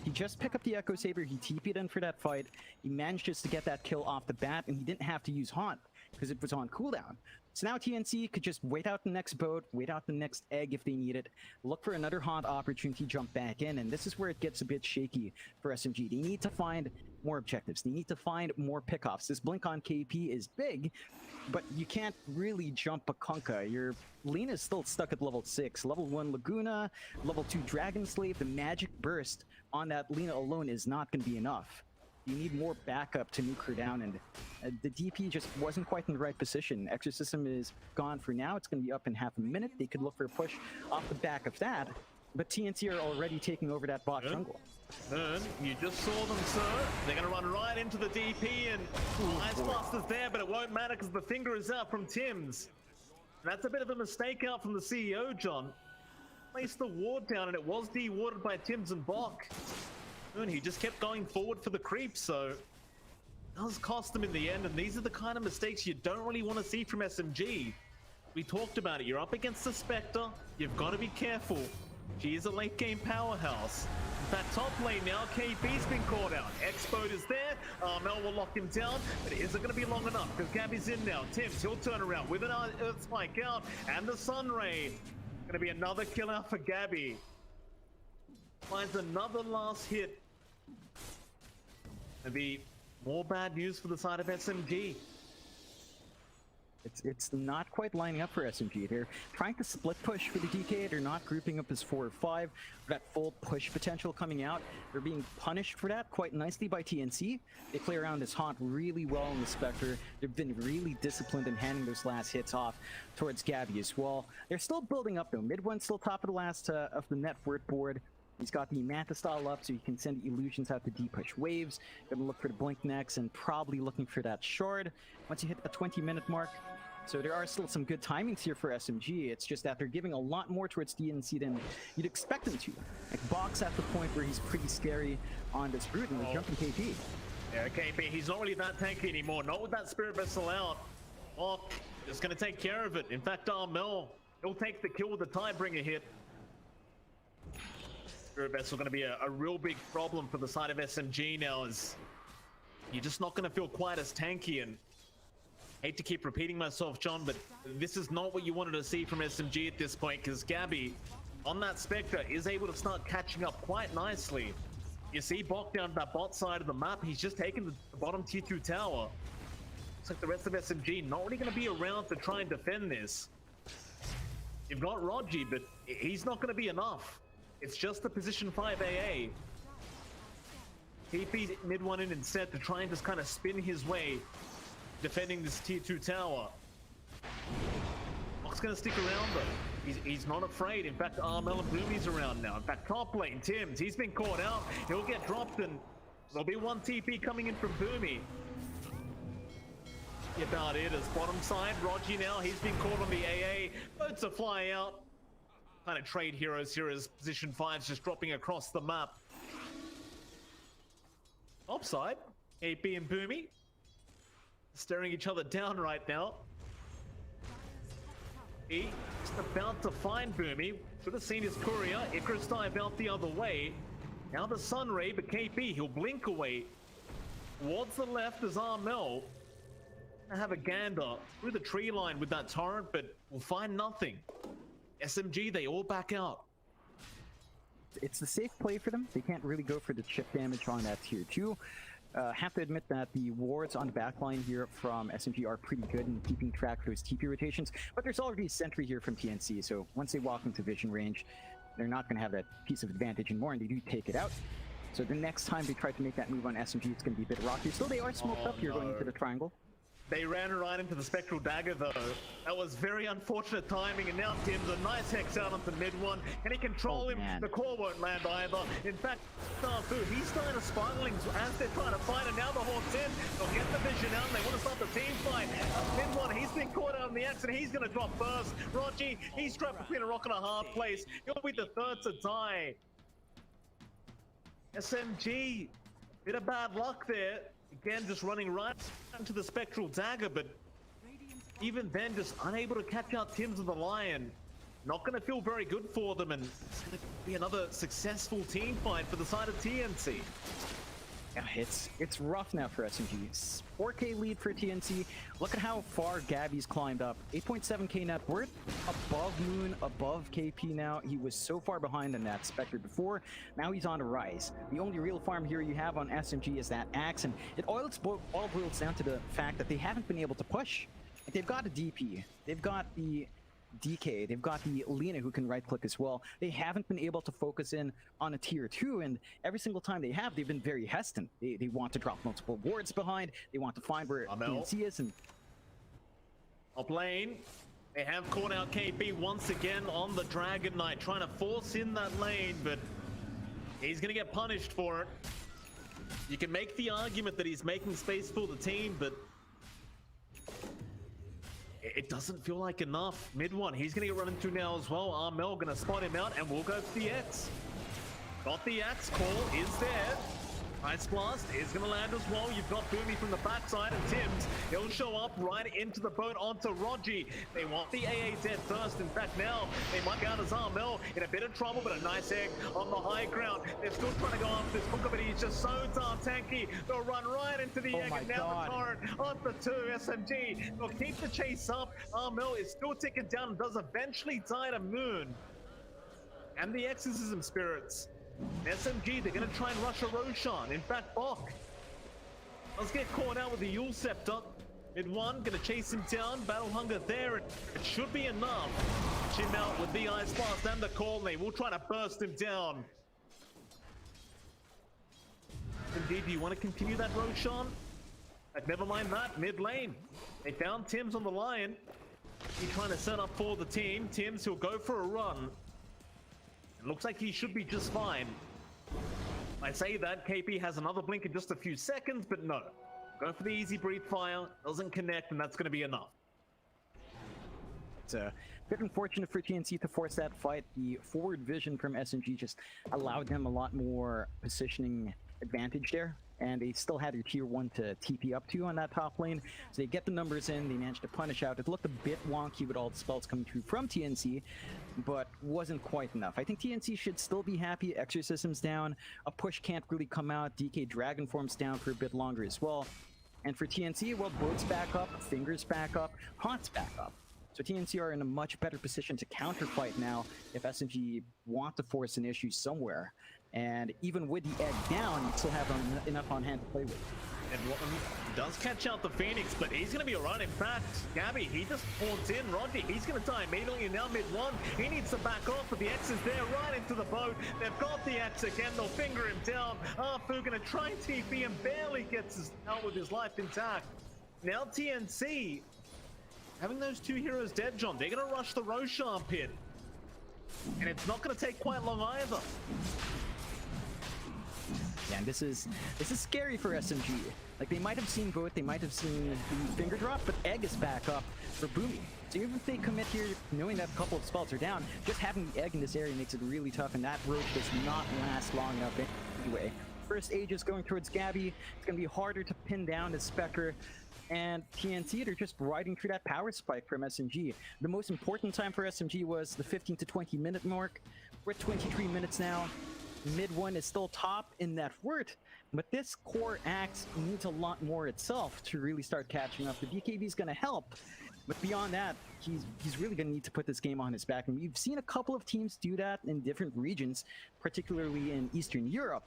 He just picked up the Echo Saber, he TP'd in for that fight. He managed just to get that kill off the bat, and he didn't have to use Haunt because it was on cooldown. So now TNC could just wait out the next boat, wait out the next egg if they need it, look for another Haunt opportunity, jump back in, and this is where it gets a bit shaky for SMG. They need to find more objectives. They need to find more pickoffs. This blink on KP is big, but you can't really jump a Kunkka. Your Lina is still stuck at level 6. Level 1 Laguna, level 2 Dragon Slave. The magic burst on that Lina alone is not going to be enough. You need more backup to nuke her down, and the DP just wasn't quite in the right position. Exorcism is gone for now. It's going to be up in half a minute. They could look for a push off the back of that, but TNC are already taking over that bot jungle. You just saw them, sir. They're going to run right into the DP, and Ice Blaster's there, but it won't matter because the finger is out from Tim's. And that's a bit of a mistake out from the CEO, John. Placed the ward down, and it was de-warded by Tim's and Bok. And he just kept going forward for the creep, so it does cost them in the end, and these are the kind of mistakes you don't really want to see from SMG. We talked about it. You're up against the Spectre. You've got to be careful. She is a late game powerhouse. In fact, top lane now, KP's been caught out. X-Boat is there. Mel will lock him down, but is it going to be long enough? Because Gabby's in now. Tim's, he'll turn around with an Earth Spike out, and the Sun Ray. Going to be another kill out for Gabby. Finds another last hit. Going to be more bad news for the side of SMG. It's not quite lining up for SMG. They're trying to split push for the DK. They're not grouping up as 4 or 5. That full push potential coming out. They're being punished for that quite nicely by TNC. They play around this Haunt really well in the Spectre. They've been really disciplined in handing those last hits off towards Gabby as well. They're still building up though. Mid one's still top of the last of the net worth board. He's got the Manta style up so he can send illusions out to deep push waves. Gonna look for the blink next and probably looking for that shard once you hit the 20-minute mark. So there are still some good timings here for SMG. It's just that they're giving a lot more towards DNC than you'd expect them to. Like Bok's at the point where he's pretty scary on this brute and they're jumping KP. Yeah, KP, he's not really that tanky anymore. Not with that Spirit Vessel out. Bok is going to take care of it. In fact, Armel, he'll take the kill with the Tidebringer hit. Spirit Vessel going to be a real big problem for the side of SMG now, as you're just not going to feel quite as tanky. And hate to keep repeating myself, John, but this is not what you wanted to see from SMG at this point, because Gabby on that Spectre is able to start catching up quite nicely. You see Bok down that bot side of the map. He's just taken the bottom tier 2 tower. Looks like the rest of SMG not really going to be around to try and defend this. You've got Rogi, but he's not going to be enough. It's just the position 5 AA. TP's mid one in instead to try and just kind of spin his way defending this tier 2 tower. Bok's going to stick around though. He's not afraid. In fact, Armel and Boomy's around now. In fact, top lane, Tim's, he's been caught out. He'll get dropped and there'll be one TP coming in from Boomy. About it as bottom side, Rogi now, he's been caught on the AA. Boats are flying out. Kind of trade heroes here as position 5's just dropping across the map. Offside, AP and Boomy staring each other down right now. He's about to find Boomy. Should have seen his courier. Icarus dive out the other way. Now the Sun Ray, but KP, he'll blink away. Towards the left is Armel. have a gander through the tree line with that torrent, but we'll find nothing. SMG, they all back out. It's the safe play for them. They can't really go for the chip damage on that tier 2. Have to admit that the wards on the backline here from SMG are pretty good in keeping track of those TP rotations, but there's already a sentry here from TNC, so once they walk into vision range, they're not going to have that piece of advantage anymore, and they do take it out. So the next time they try to make that move on SMG, it's going to be a bit rocky. Still, they are smoked up here going into the triangle. They ran right into the Spectral Dagger, though. That was very unfortunate timing, and now Tim's a nice hex out onto mid one. Can he control him? Man. The core won't land either. In fact, Starfu, he's starting to spiraling as they're trying to fight, and now the Hawk's in. They'll get the vision out, and they want to start the team fight. Mid one, he's been caught out on the axe, and he's going to drop first. Rogi, he's trapped between a rock and a hard place. He'll be the third to die. SMG, bit of bad luck there. Again, just running right into the Spectral Dagger, but even then, just unable to catch out Tims and the Lion. Not going to feel very good for them, and it's going to be another successful team fight for the side of TNC. Yeah, it's rough now for SMG. 4K lead for TNC. Look at how far Gabby's climbed up. 8.7k net worth, above Moon, above KP now. He was so far behind in that Spectre before. Now he's on a rise. The only real farm hero you have on SMG is that axe, and it all boils down to the fact that they haven't been able to push. They've got a DP. They've got the DK, they've got the Lina who can right-click as well. They haven't been able to focus in on a tier 2, and every single time they have, they've been very hesitant. They want to drop multiple wards behind, they want to find where PNC is, and... Up lane, they have caught out KP once again on the Dragon Knight, trying to force in that lane, but he's gonna get punished for it. You can make the argument that he's making space for the team, but it doesn't feel like enough. Mid one, he's gonna get run into now as well. Armel gonna spot him out, and we'll go for the X. Got the axe, call is there. Ice Blast is gonna land as well. You've got Boomy from the backside, and Tims, he'll show up right into the boat onto Rogi. They want the AA dead first. In fact, now they might be out as Armel in a bit of trouble, but a nice egg on the high ground. They're still trying to go after this hooker, but he's just so darn tanky. They'll run right into the egg, and now the torrent onto 2 SMG. They'll keep the chase up. Armel is still ticking down and does eventually die to Moon and the Exorcism Spirits. SMG, they're going to try and rush a Roshan. In fact, Bok, let's get caught out with the Yule Scepter. Mid one, going to chase him down. Battle Hunger there. It should be enough. Chim out with the Ice Blast and the Call. They will try to burst him down. Indeed, do you want to continue that Roshan? Never mind that. Mid lane. They found Tims on the Lion. He's trying to set up for the team. Tims, he'll go for a run. Looks like he should be just fine. I say that, KP has another blink in just a few seconds, but no. Go for the easy breathe fire, doesn't connect, and that's going to be enough. It's a bit unfortunate for TNC to force that fight. The forward vision from SMG just allowed them a lot more positioning advantage there, and they still had their tier 1 to TP up to on that top lane. So they get the numbers in, they managed to punish out. It looked a bit wonky with all the spells coming through from TNC, but wasn't quite enough. I think TNC should still be happy. Exorcism's down, a push can't really come out, DK Dragon Form's down for a bit longer as well. And for TNC, well, Boat's back up, Fingers back up, Haun's back up. So TNC are in a much better position to counterfight now if SMG want to force an issue somewhere. And even with the egg down, you still have enough on hand to play with. And does catch out the Phoenix, but he's going to be alright. In fact, Gabby, he just haunts in. Rodney, he's going to die immediately, and now mid one. He needs to back off, but the X is there right into the boat. They've got the X again. They'll finger him down. Arfu going to try and TP and barely gets out with his life intact. Now TNC, having those 2 heroes dead, John, they're going to rush the Roshan pit. And it's not going to take quite long either. Yeah, and this is scary for SMG. Like, they might have seen both, they might have seen the finger drop, but egg is back up for Boomy. So even if they commit here, knowing that a couple of spells are down, just having the egg in this area makes it really tough, and that roach does not last long enough anyway. First Aegis going towards Gabby. It's going to be harder to pin down his Spectre. And TNC, they're just riding through that power spike from SMG. The most important time for SMG was the 15 to 20 minute mark. We're at 23 minutes now. Mid one is still top in net worth, but this core axe needs a lot more itself to really start catching up. The BKB is going to help, but beyond that, he's really going to need to put this game on his back. And we've seen a couple of teams do that in different regions, particularly in Eastern Europe.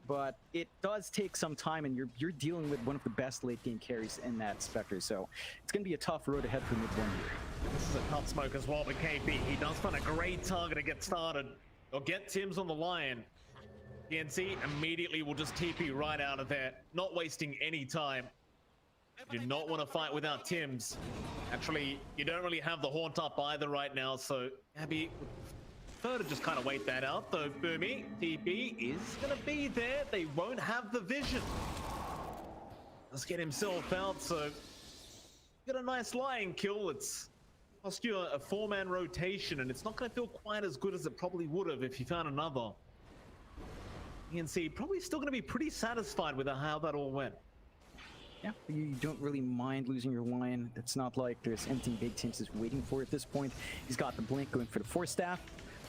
But it does take some time, and you're dealing with one of the best late game carries in that Spectre. So it's going to be a tough road ahead for mid one here. This is a tough smoke as well, but KP, he does find a great target to get started. Or get Tim's on the line. TNC immediately will just TP right out of there, not wasting any time. You do not want to fight without Tim's. Actually, you don't really have the haunt up either right now, so Abby would prefer to just kind of wait that out, though Boomy, TP is going to be there. They won't have the vision. Let's get himself out, so get a nice lying kill. It's cost you a 4-man rotation, and it's not going to feel quite as good as it probably would have if you found another. ENC probably still going to be pretty satisfied with how that all went. Yeah, you don't really mind losing your line. It's not like there's anything big Tim's is waiting for at this point. He's got the blink going for the Force Staff.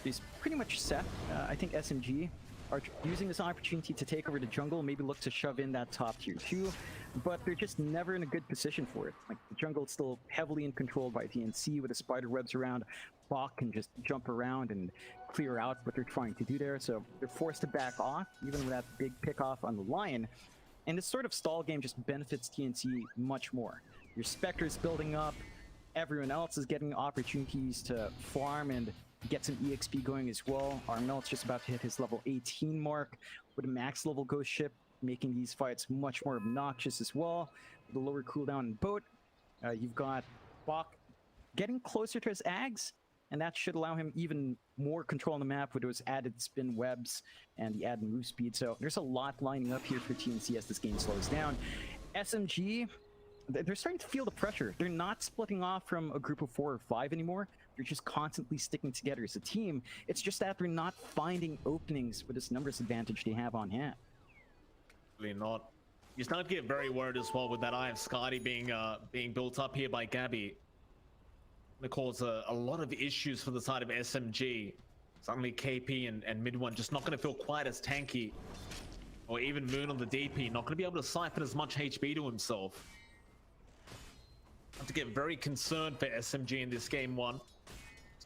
He's pretty much set. I think SMG are using this opportunity to take over the jungle, maybe look to shove in that top tier 2, but they're just never in a good position for it. Like, the jungle is still heavily in control by TNC with the spider webs around. Bach can just jump around and clear out what they're trying to do there, so they're forced to back off, even with that big pick off on the Lion. And this sort of stall game just benefits TNC much more. Your Spectre's building up, everyone else is getting opportunities to farm and get some EXP going as well. Armel's just about to hit his level 18 mark with a max level ghost ship, making these fights much more obnoxious as well. With a lower cooldown in boat, you've got Bach getting closer to his Ags, and that should allow him even more control on the map with those added spin webs and the added move speed. So there's a lot lining up here for TNC as this game slows down. SMG, they're starting to feel the pressure. They're not splitting off from a group of 4 or 5 anymore. They're just constantly sticking together as a team. It's just that they're not finding openings with this numbers advantage they have on hand. Really not. You start to get very worried as well with that Eye of Skadi being built up here by Gabby. It cause a lot of issues for the side of SMG. Suddenly KP and mid one just not going to feel quite as tanky. Or even Moon on the DP, not going to be able to siphon as much HP to himself. Have to get very concerned for SMG in this game one.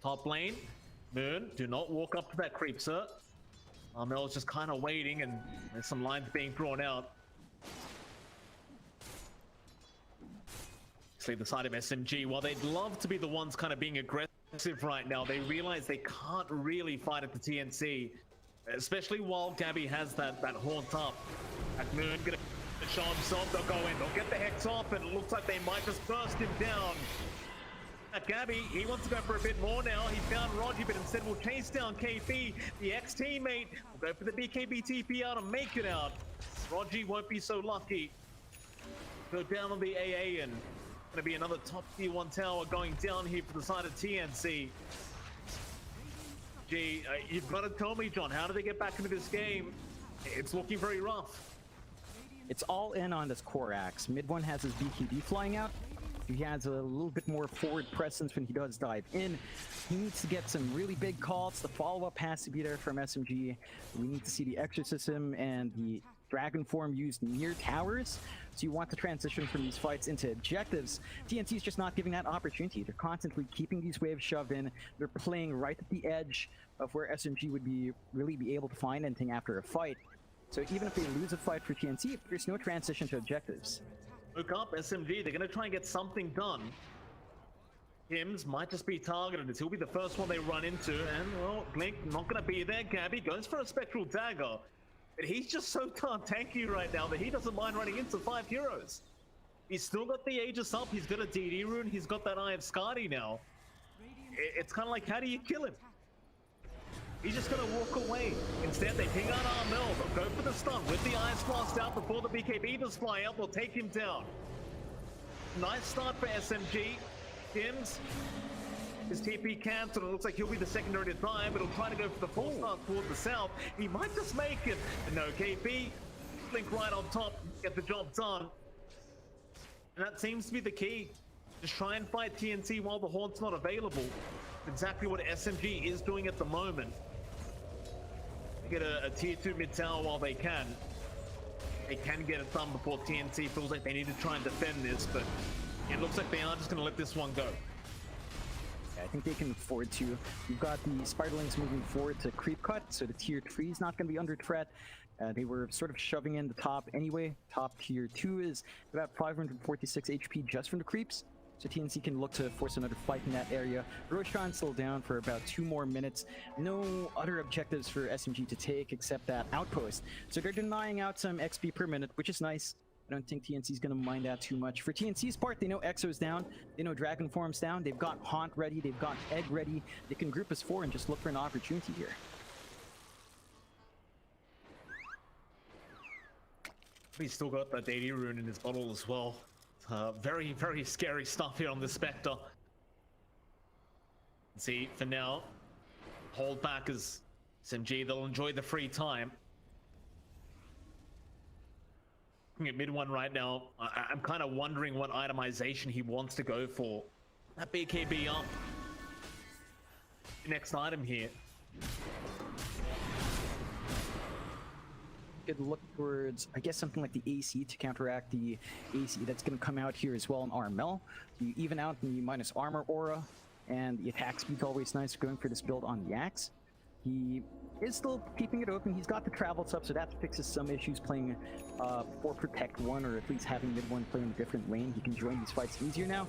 Top lane, Moon, do not walk up to that creep, sir. Armel's just kind of waiting, and there's some lines being drawn out. See the side of SMG, while they'd love to be the ones kind of being aggressive right now, they realize they can't really fight at the TNC, especially while Gabby has that haunt up. At Moon gonna show himself, they'll go in, they'll get the Hex off, and it looks like they might just burst him down. At Gabby, he wants to go for a bit more now. He found Roger, but instead will chase down KP. The ex-teammate will go for the BKB TP out and make it out. Roger won't be so lucky. Go down on the AA, and gonna be another top tier 1 tower going down here for the side of TNC. Gee, you've got to tell me, John, how do they get back into this game? It's looking very rough. It's all in on this core axe. Mid one has his BKB flying out. He has a little bit more forward presence when he does dive in. He needs to get some really big calls. The follow-up has to be there from SMG. We need to see the Exorcism and the Dragon Form used near towers. So you want to transition from these fights into objectives. TNC is just not giving that opportunity. They're constantly keeping these waves shoved in. They're playing right at the edge of where SMG would really be able to find anything after a fight. So even if they lose a fight for TNC, there's no transition to objectives. Look up, SMG, they're going to try and get something done. Hims might just be targeted. He'll be the first one they run into, and, well, Blink not going to be there. Gabby goes for a Spectral Dagger. But he's just so darn tanky right now that he doesn't mind running into 5 heroes. He's still got the Aegis up, he's got a DD rune, he's got that Eye of Skadi now. It's kind of like, how do you kill him? He's just gonna walk away. Instead, they ping out Armel. They'll go for the stun with the Ice Blast out before the BKB does fly out. They'll take him down. Nice start for SMG. Hims, his TP cancelled. It looks like he'll be the secondary to die, but he'll try to go for the full start toward the south. He might just make it. But no, KP, Blink right on top, get the job done. And that seems to be the key. Just try and fight TNC while the Haunt's not available. Exactly what SMG is doing at the moment. get a tier 2 mid tower while they can. They can get it done before TNC feels like they need to try and defend this, but it looks like they are just going to let this one go. I think they can afford to. You've got the Spiderlings moving forward to creep cut, so the tier 3 is not going to be under threat. They were sort of shoving in the top anyway. Top tier 2 is about 546 HP just from the creeps, so TNC can look to force another fight in that area. Roshan's still down for about 2 more minutes. No other objectives for SMG to take except that outpost, so they're denying out some XP per minute, which is nice. I don't think TNC's gonna mind that too much. For TNC's part, they know Exo's down, they know Dragon Form's down, they've got Haunt ready, they've got Egg ready. They can group as 4 and just look for an opportunity here. He's still got that AD rune in his bottle as well. Very, very scary stuff here on the Spectre. See, for now, hold back as SMG, they'll enjoy the free time. At mid one right now, I'm kind of wondering what itemization he wants to go for. That BKB up. Next item here. Could look towards, I guess, something like the AC to counteract the AC that's going to come out here as well in RML. You even out the minus armor aura, and the attack speed's always nice going for this build on the axe. He is still keeping it open. He's got the travel sub, so that fixes some issues playing for Protect 1, or at least having mid 1 play in a different lane. He can join these fights easier now.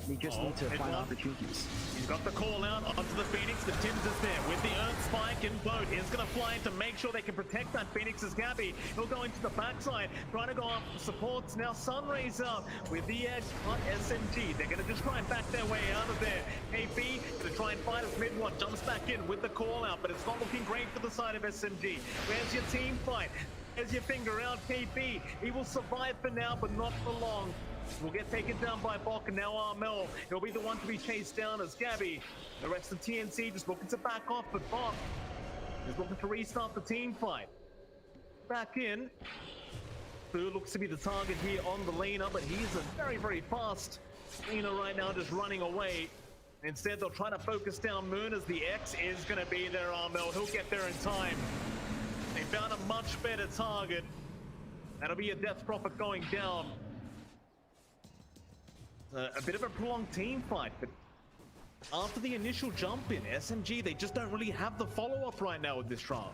They just need to find opportunities. He's got the call out onto the Phoenix. The Tims is there with the Earth Spike and boat. He's going to fly in to make sure they can protect that Phoenix as Gabby. He'll go into the backside, trying to go up supports. Now Sunray's out with the edge on SMG. They're going to just try and back their way out of there. KP going to try and fight as mid one. Jumps back in with the call out, but it's not looking great for the side of SMG. Where's your team fight? There's your finger out, KP. He will survive for now, but not for long. Will get taken down by Bok, and now Armel. He'll be the one to be chased down as Gabby. The rest of TNC just looking to back off, but Bok is looking to restart the team fight. Back in. Fu looks to be the target here on the laner, but he's a very, very fast laner right now, just running away. Instead, they'll try to focus down Moon as the X is going to be there, Armel. He'll get there in time. They found a much better target. That'll be a Death Prophet going down. A bit of a prolonged team fight, but after the initial jump in, SMG, they just don't really have the follow-up right now with this trial.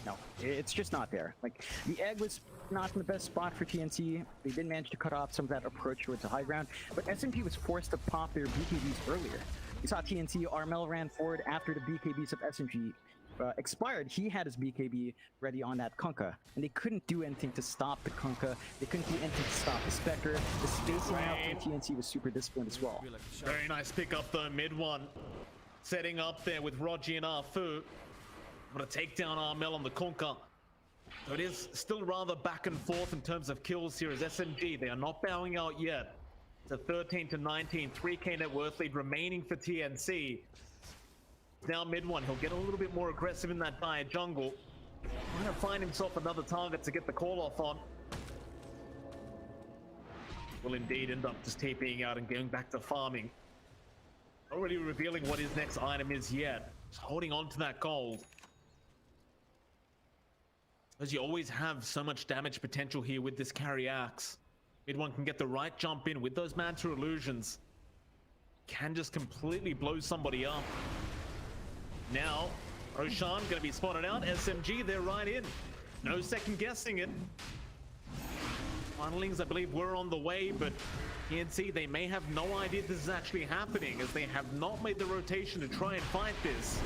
No, it's just not there. Like, the egg was not in the best spot for TNC. They did manage to cut off some of that approach towards the high ground, but SMG was forced to pop their BKBs earlier. We saw TNC, Armel ran forward after the BKBs of SMG expired. He had his BKB ready on that Kunkka, and they couldn't do anything to stop the Kunkka. They couldn't do anything to stop the Spectre. The spacing out from TNC was super disciplined as well. Very nice pickup though, mid one. Setting up there with Rogi and Arfu. Gonna take down Armel on the Kunkka. So it is still rather back and forth in terms of kills here as SMG. They are not bowing out yet. It's a 13 to 19, 3k net worth lead remaining for TNC. Now mid one, he'll get a little bit more aggressive in that dire jungle. Trying to find himself another target to get the call off on. Will indeed end up just TPing out and going back to farming. Not really revealing what his next item is yet. Just holding on to that gold. As you always have so much damage potential here with this carry axe. Mid one can get the right jump in with those Manta illusions. Can just completely blow somebody up. Now, Roshan gonna be spotted out. SMG, they're right in. No second guessing it. Finalings, I believe, were on the way, but TNC, they may have no idea this is actually happening as they have not made the rotation to try and fight this.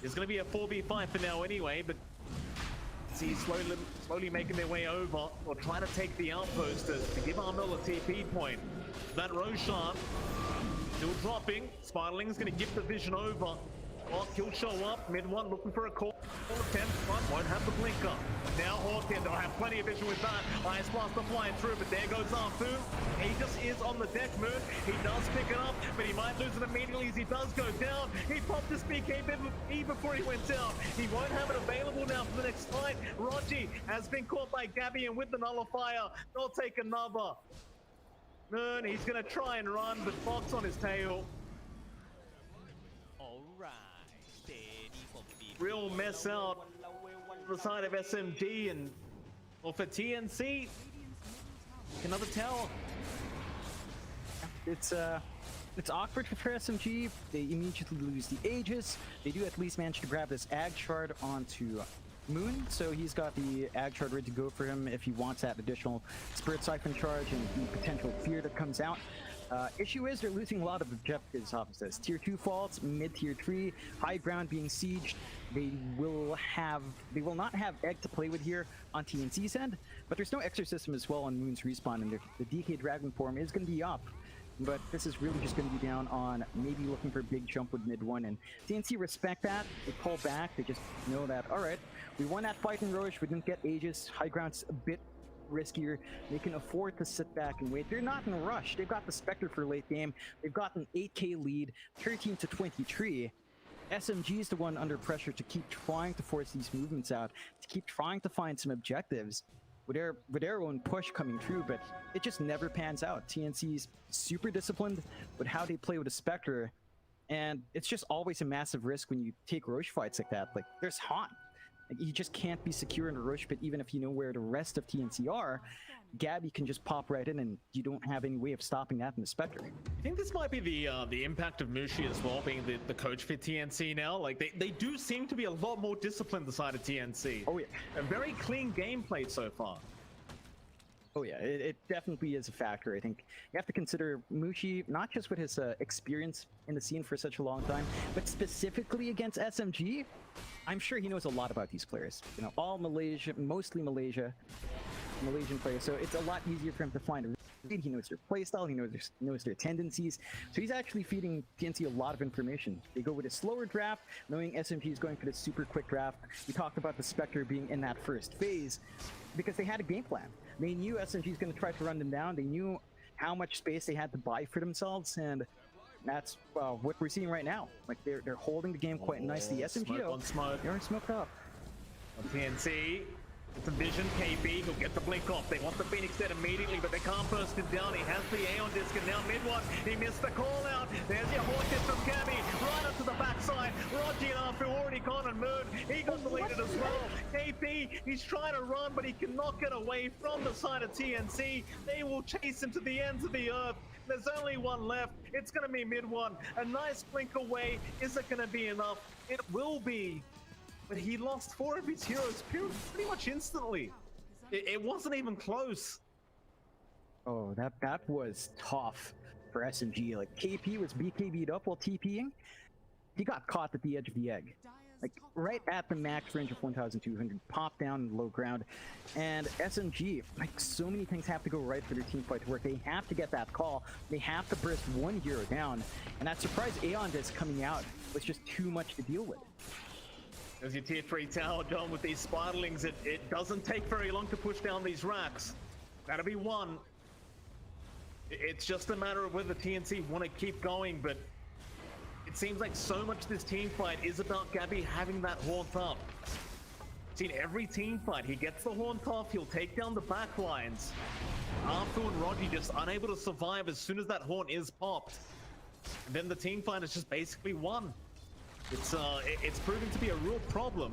It's gonna be a 4v5 for now anyway, but see slowly making their way over or trying to take the outpost to give Armel a TP point. That Roshan still dropping. Spiderling's gonna give the vision over. Hawk, he'll show up. Mid one looking for a call attempt. Front won't have the blinker. Now Hawk, and they'll have plenty of vision with that. Ice Blaster flying through, but there goes Arfu. He just is on the deck, Moon. He does pick it up, but he might lose it immediately as he does go down. He popped his BKB before he went down. He won't have it available now for the next fight. Rogi has been caught by Gabby, and with the nullifier, they'll take another. Moon, he's gonna try and run, but Fox on his tail. Alright, steady for real mess out on the side of SMG, and well, for TNC, another tower. It's awkward for SMG. They immediately lose the Aegis. They do at least manage to grab this Ag Shard onto Moon, so he's got the Ag Shard ready to go for him if he wants that additional Spirit Siphon charge and the potential fear that comes out. Issue is they're losing a lot of objectives off of this. Tier 2 faults, mid-tier 3, high ground being sieged. They will not have Egg to play with here on TNC's end, but there's no Exorcism as well on Moon's respawn, and the DK Dragon form is going to be up. But this is really just going to be down on maybe looking for a big jump with mid 1, and TNC respect that. They pull back. They just know that, all right, we won that fight in Roche. We didn't get Aegis. High ground's a bit riskier. They can afford to sit back and wait. They're not in a rush. They've got the Spectre for late game. They've got an 8k lead, 13 to 23. SMG is the one under pressure to keep trying to force these movements out, to keep trying to find some objectives with their own push coming through, but it just never pans out. TNC's super disciplined with how they play with a Spectre, and it's just always a massive risk when you take Roche fights like that. Like, there's Haunt. Like, you just can't be secure in a Roche pit even if you know where the rest of TNC are. Gabby can just pop right in, and you don't have any way of stopping that in the Spectre. I think this might be the impact of Mushi as well, being the coach for TNC now. Like, they do seem to be a lot more disciplined, the side of TNC. Oh yeah. A very clean gameplay so far. Oh yeah, it definitely is a factor. I think you have to consider Mushi, not just with his experience in the scene for such a long time, but specifically against SMG. I'm sure he knows a lot about these players. You know, all Malaysia, mostly Malaysian players, so it's a lot easier for him to find a read. He knows their playstyle, he knows their tendencies, so he's actually feeding TNC a lot of information. They go with a slower draft, knowing SMG is going for this super quick draft. We talked about the Spectre being in that first phase because they had a game plan. They knew SMG is going to try to run them down. They knew how much space they had to buy for themselves, and that's what we're seeing right now. Like, they're holding the game quite nicely. SMG though, they're smoked up. TNC, it's a vision. KB, he'll get the blink off. They want the Phoenix dead immediately, but they can't burst him down. He has the Aeon disc, and now mid one, he missed the call out. There's your Hawkins from Gabby, right up to the backside. Roger and Arthur already gone on Moon. He got deleted as well. KP, he's trying to run, but he cannot get away from the side of TNC. They will chase him to the ends of the earth. There's only one left. It's going to be mid one. A nice blink away. Is it going to be enough? It will be. But he lost 4 of his heroes pretty much instantly. It wasn't even close. Oh, that was tough for SMG. Like, KP was BKB'd up while TPing. He got caught at the edge of the egg. Like, right at the max range of 1,200, popped down in the low ground. And SMG, like, so many things have to go right for their team fight to work. They have to get that call. They have to burst one hero down. And that surprise Aeon disc coming out was just too much to deal with. As your tier 3 tower done with these Spiderlings, it doesn't take very long to push down these racks. That'll be one. It's just a matter of whether TNC want to keep going, but it seems like so much of this team fight is about Gabby having that haunt up. Seen every team fight, he gets the haunt off, he'll take down the back lines. Arthur and Roger just unable to survive as soon as that haunt is popped. And then the team fight is just basically won. It's proving to be a real problem.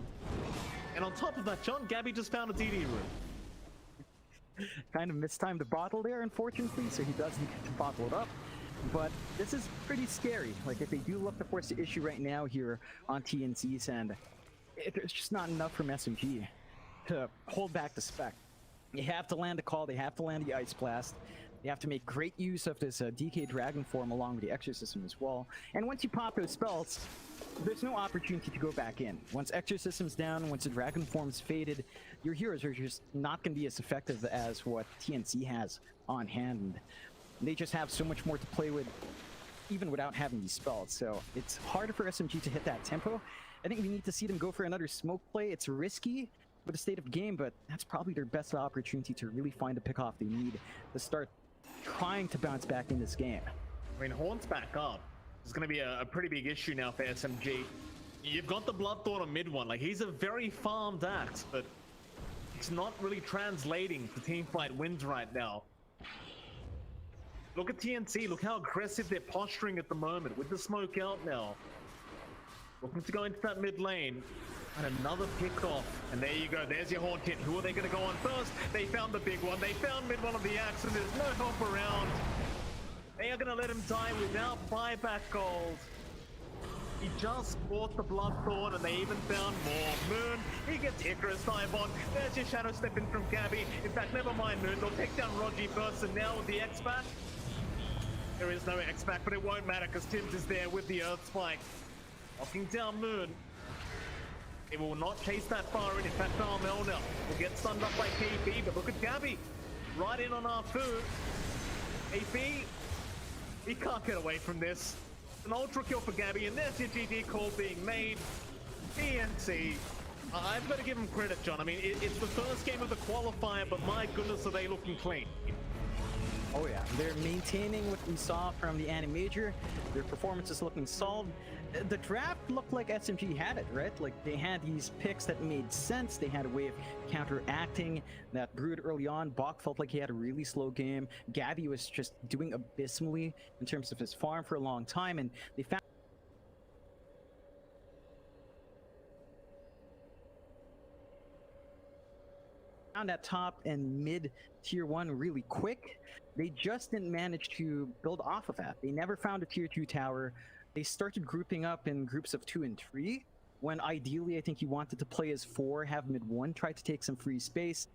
And on top of that, John, Gabby just found a DD room. Kind of mistimed the bottle there, unfortunately, so he does need to bottle it up. But this is pretty scary. Like, if they do look to force the issue right now here on TNC's end, there's just not enough from SMG to hold back the Spec. They have to land a call, they have to land the Ice Blast. They have to make great use of this DK Dragon form along with the Exorcism as well. And once you pop those spells, there's no opportunity to go back in. Once Exorcism's down, once the Dragon form's faded, your heroes are just not going to be as effective as what TNC has on hand. And they just have so much more to play with, even without having these spells. So it's harder for SMG to hit that tempo. I think we need to see them go for another smoke play. It's risky with the state of the game, but that's probably their best opportunity to really find the pick-off they need to start trying to bounce back in this game. I mean, Haunt's back up. It's going to be a pretty big issue now for SMG. You've got the Bloodthorn on mid one. Like, he's a very farmed axe, but it's not really translating to teamfight wins right now. Look at TNC. Look how aggressive they're posturing at the moment with the smoke out now. looking to go into that mid lane. And another pick off. And there you go. There's your Haunted. Who are they going to go on first? They found the big one. They found mid one of the axe, and there's no help around. They are going to let him die without buyback gold. He just bought the Bloodthorn, and they even found more. Moon, he gets Icarus dive on. There's your Shadow Step in from Gabby. In fact, never mind Moon. They'll take down Rogi first, and now with the X-Back. There is no X-Back, but it won't matter because Tims is there with the Earth Spike. Knocking down Moon. It will not chase that far in. In fact, Armel now will get stunned up by KP, but look at Gabby. Right in on our food. KP, he can't get away from this. An ultra kill for Gabby, and there's your GG call being made. PNC, I've got to give him credit, John. I mean, it's the first game of the qualifier, but my goodness, are they looking clean. Oh yeah, they're maintaining what we saw from the Animajor. Their performance is looking solid. The draft looked like SMG had it, right? Like they had these picks that made sense. They had a way of counteracting that Brood early on. Bach felt like he had a really slow game. Gabby was just doing abysmally in terms of his farm for a long time, and they found that top and mid tier 1 really quick. They just didn't manage to build off of that. They never found a tier 2 tower. They started grouping up in groups of 2 and 3, when ideally I think you wanted to play as 4, have mid 1, try to take some free space.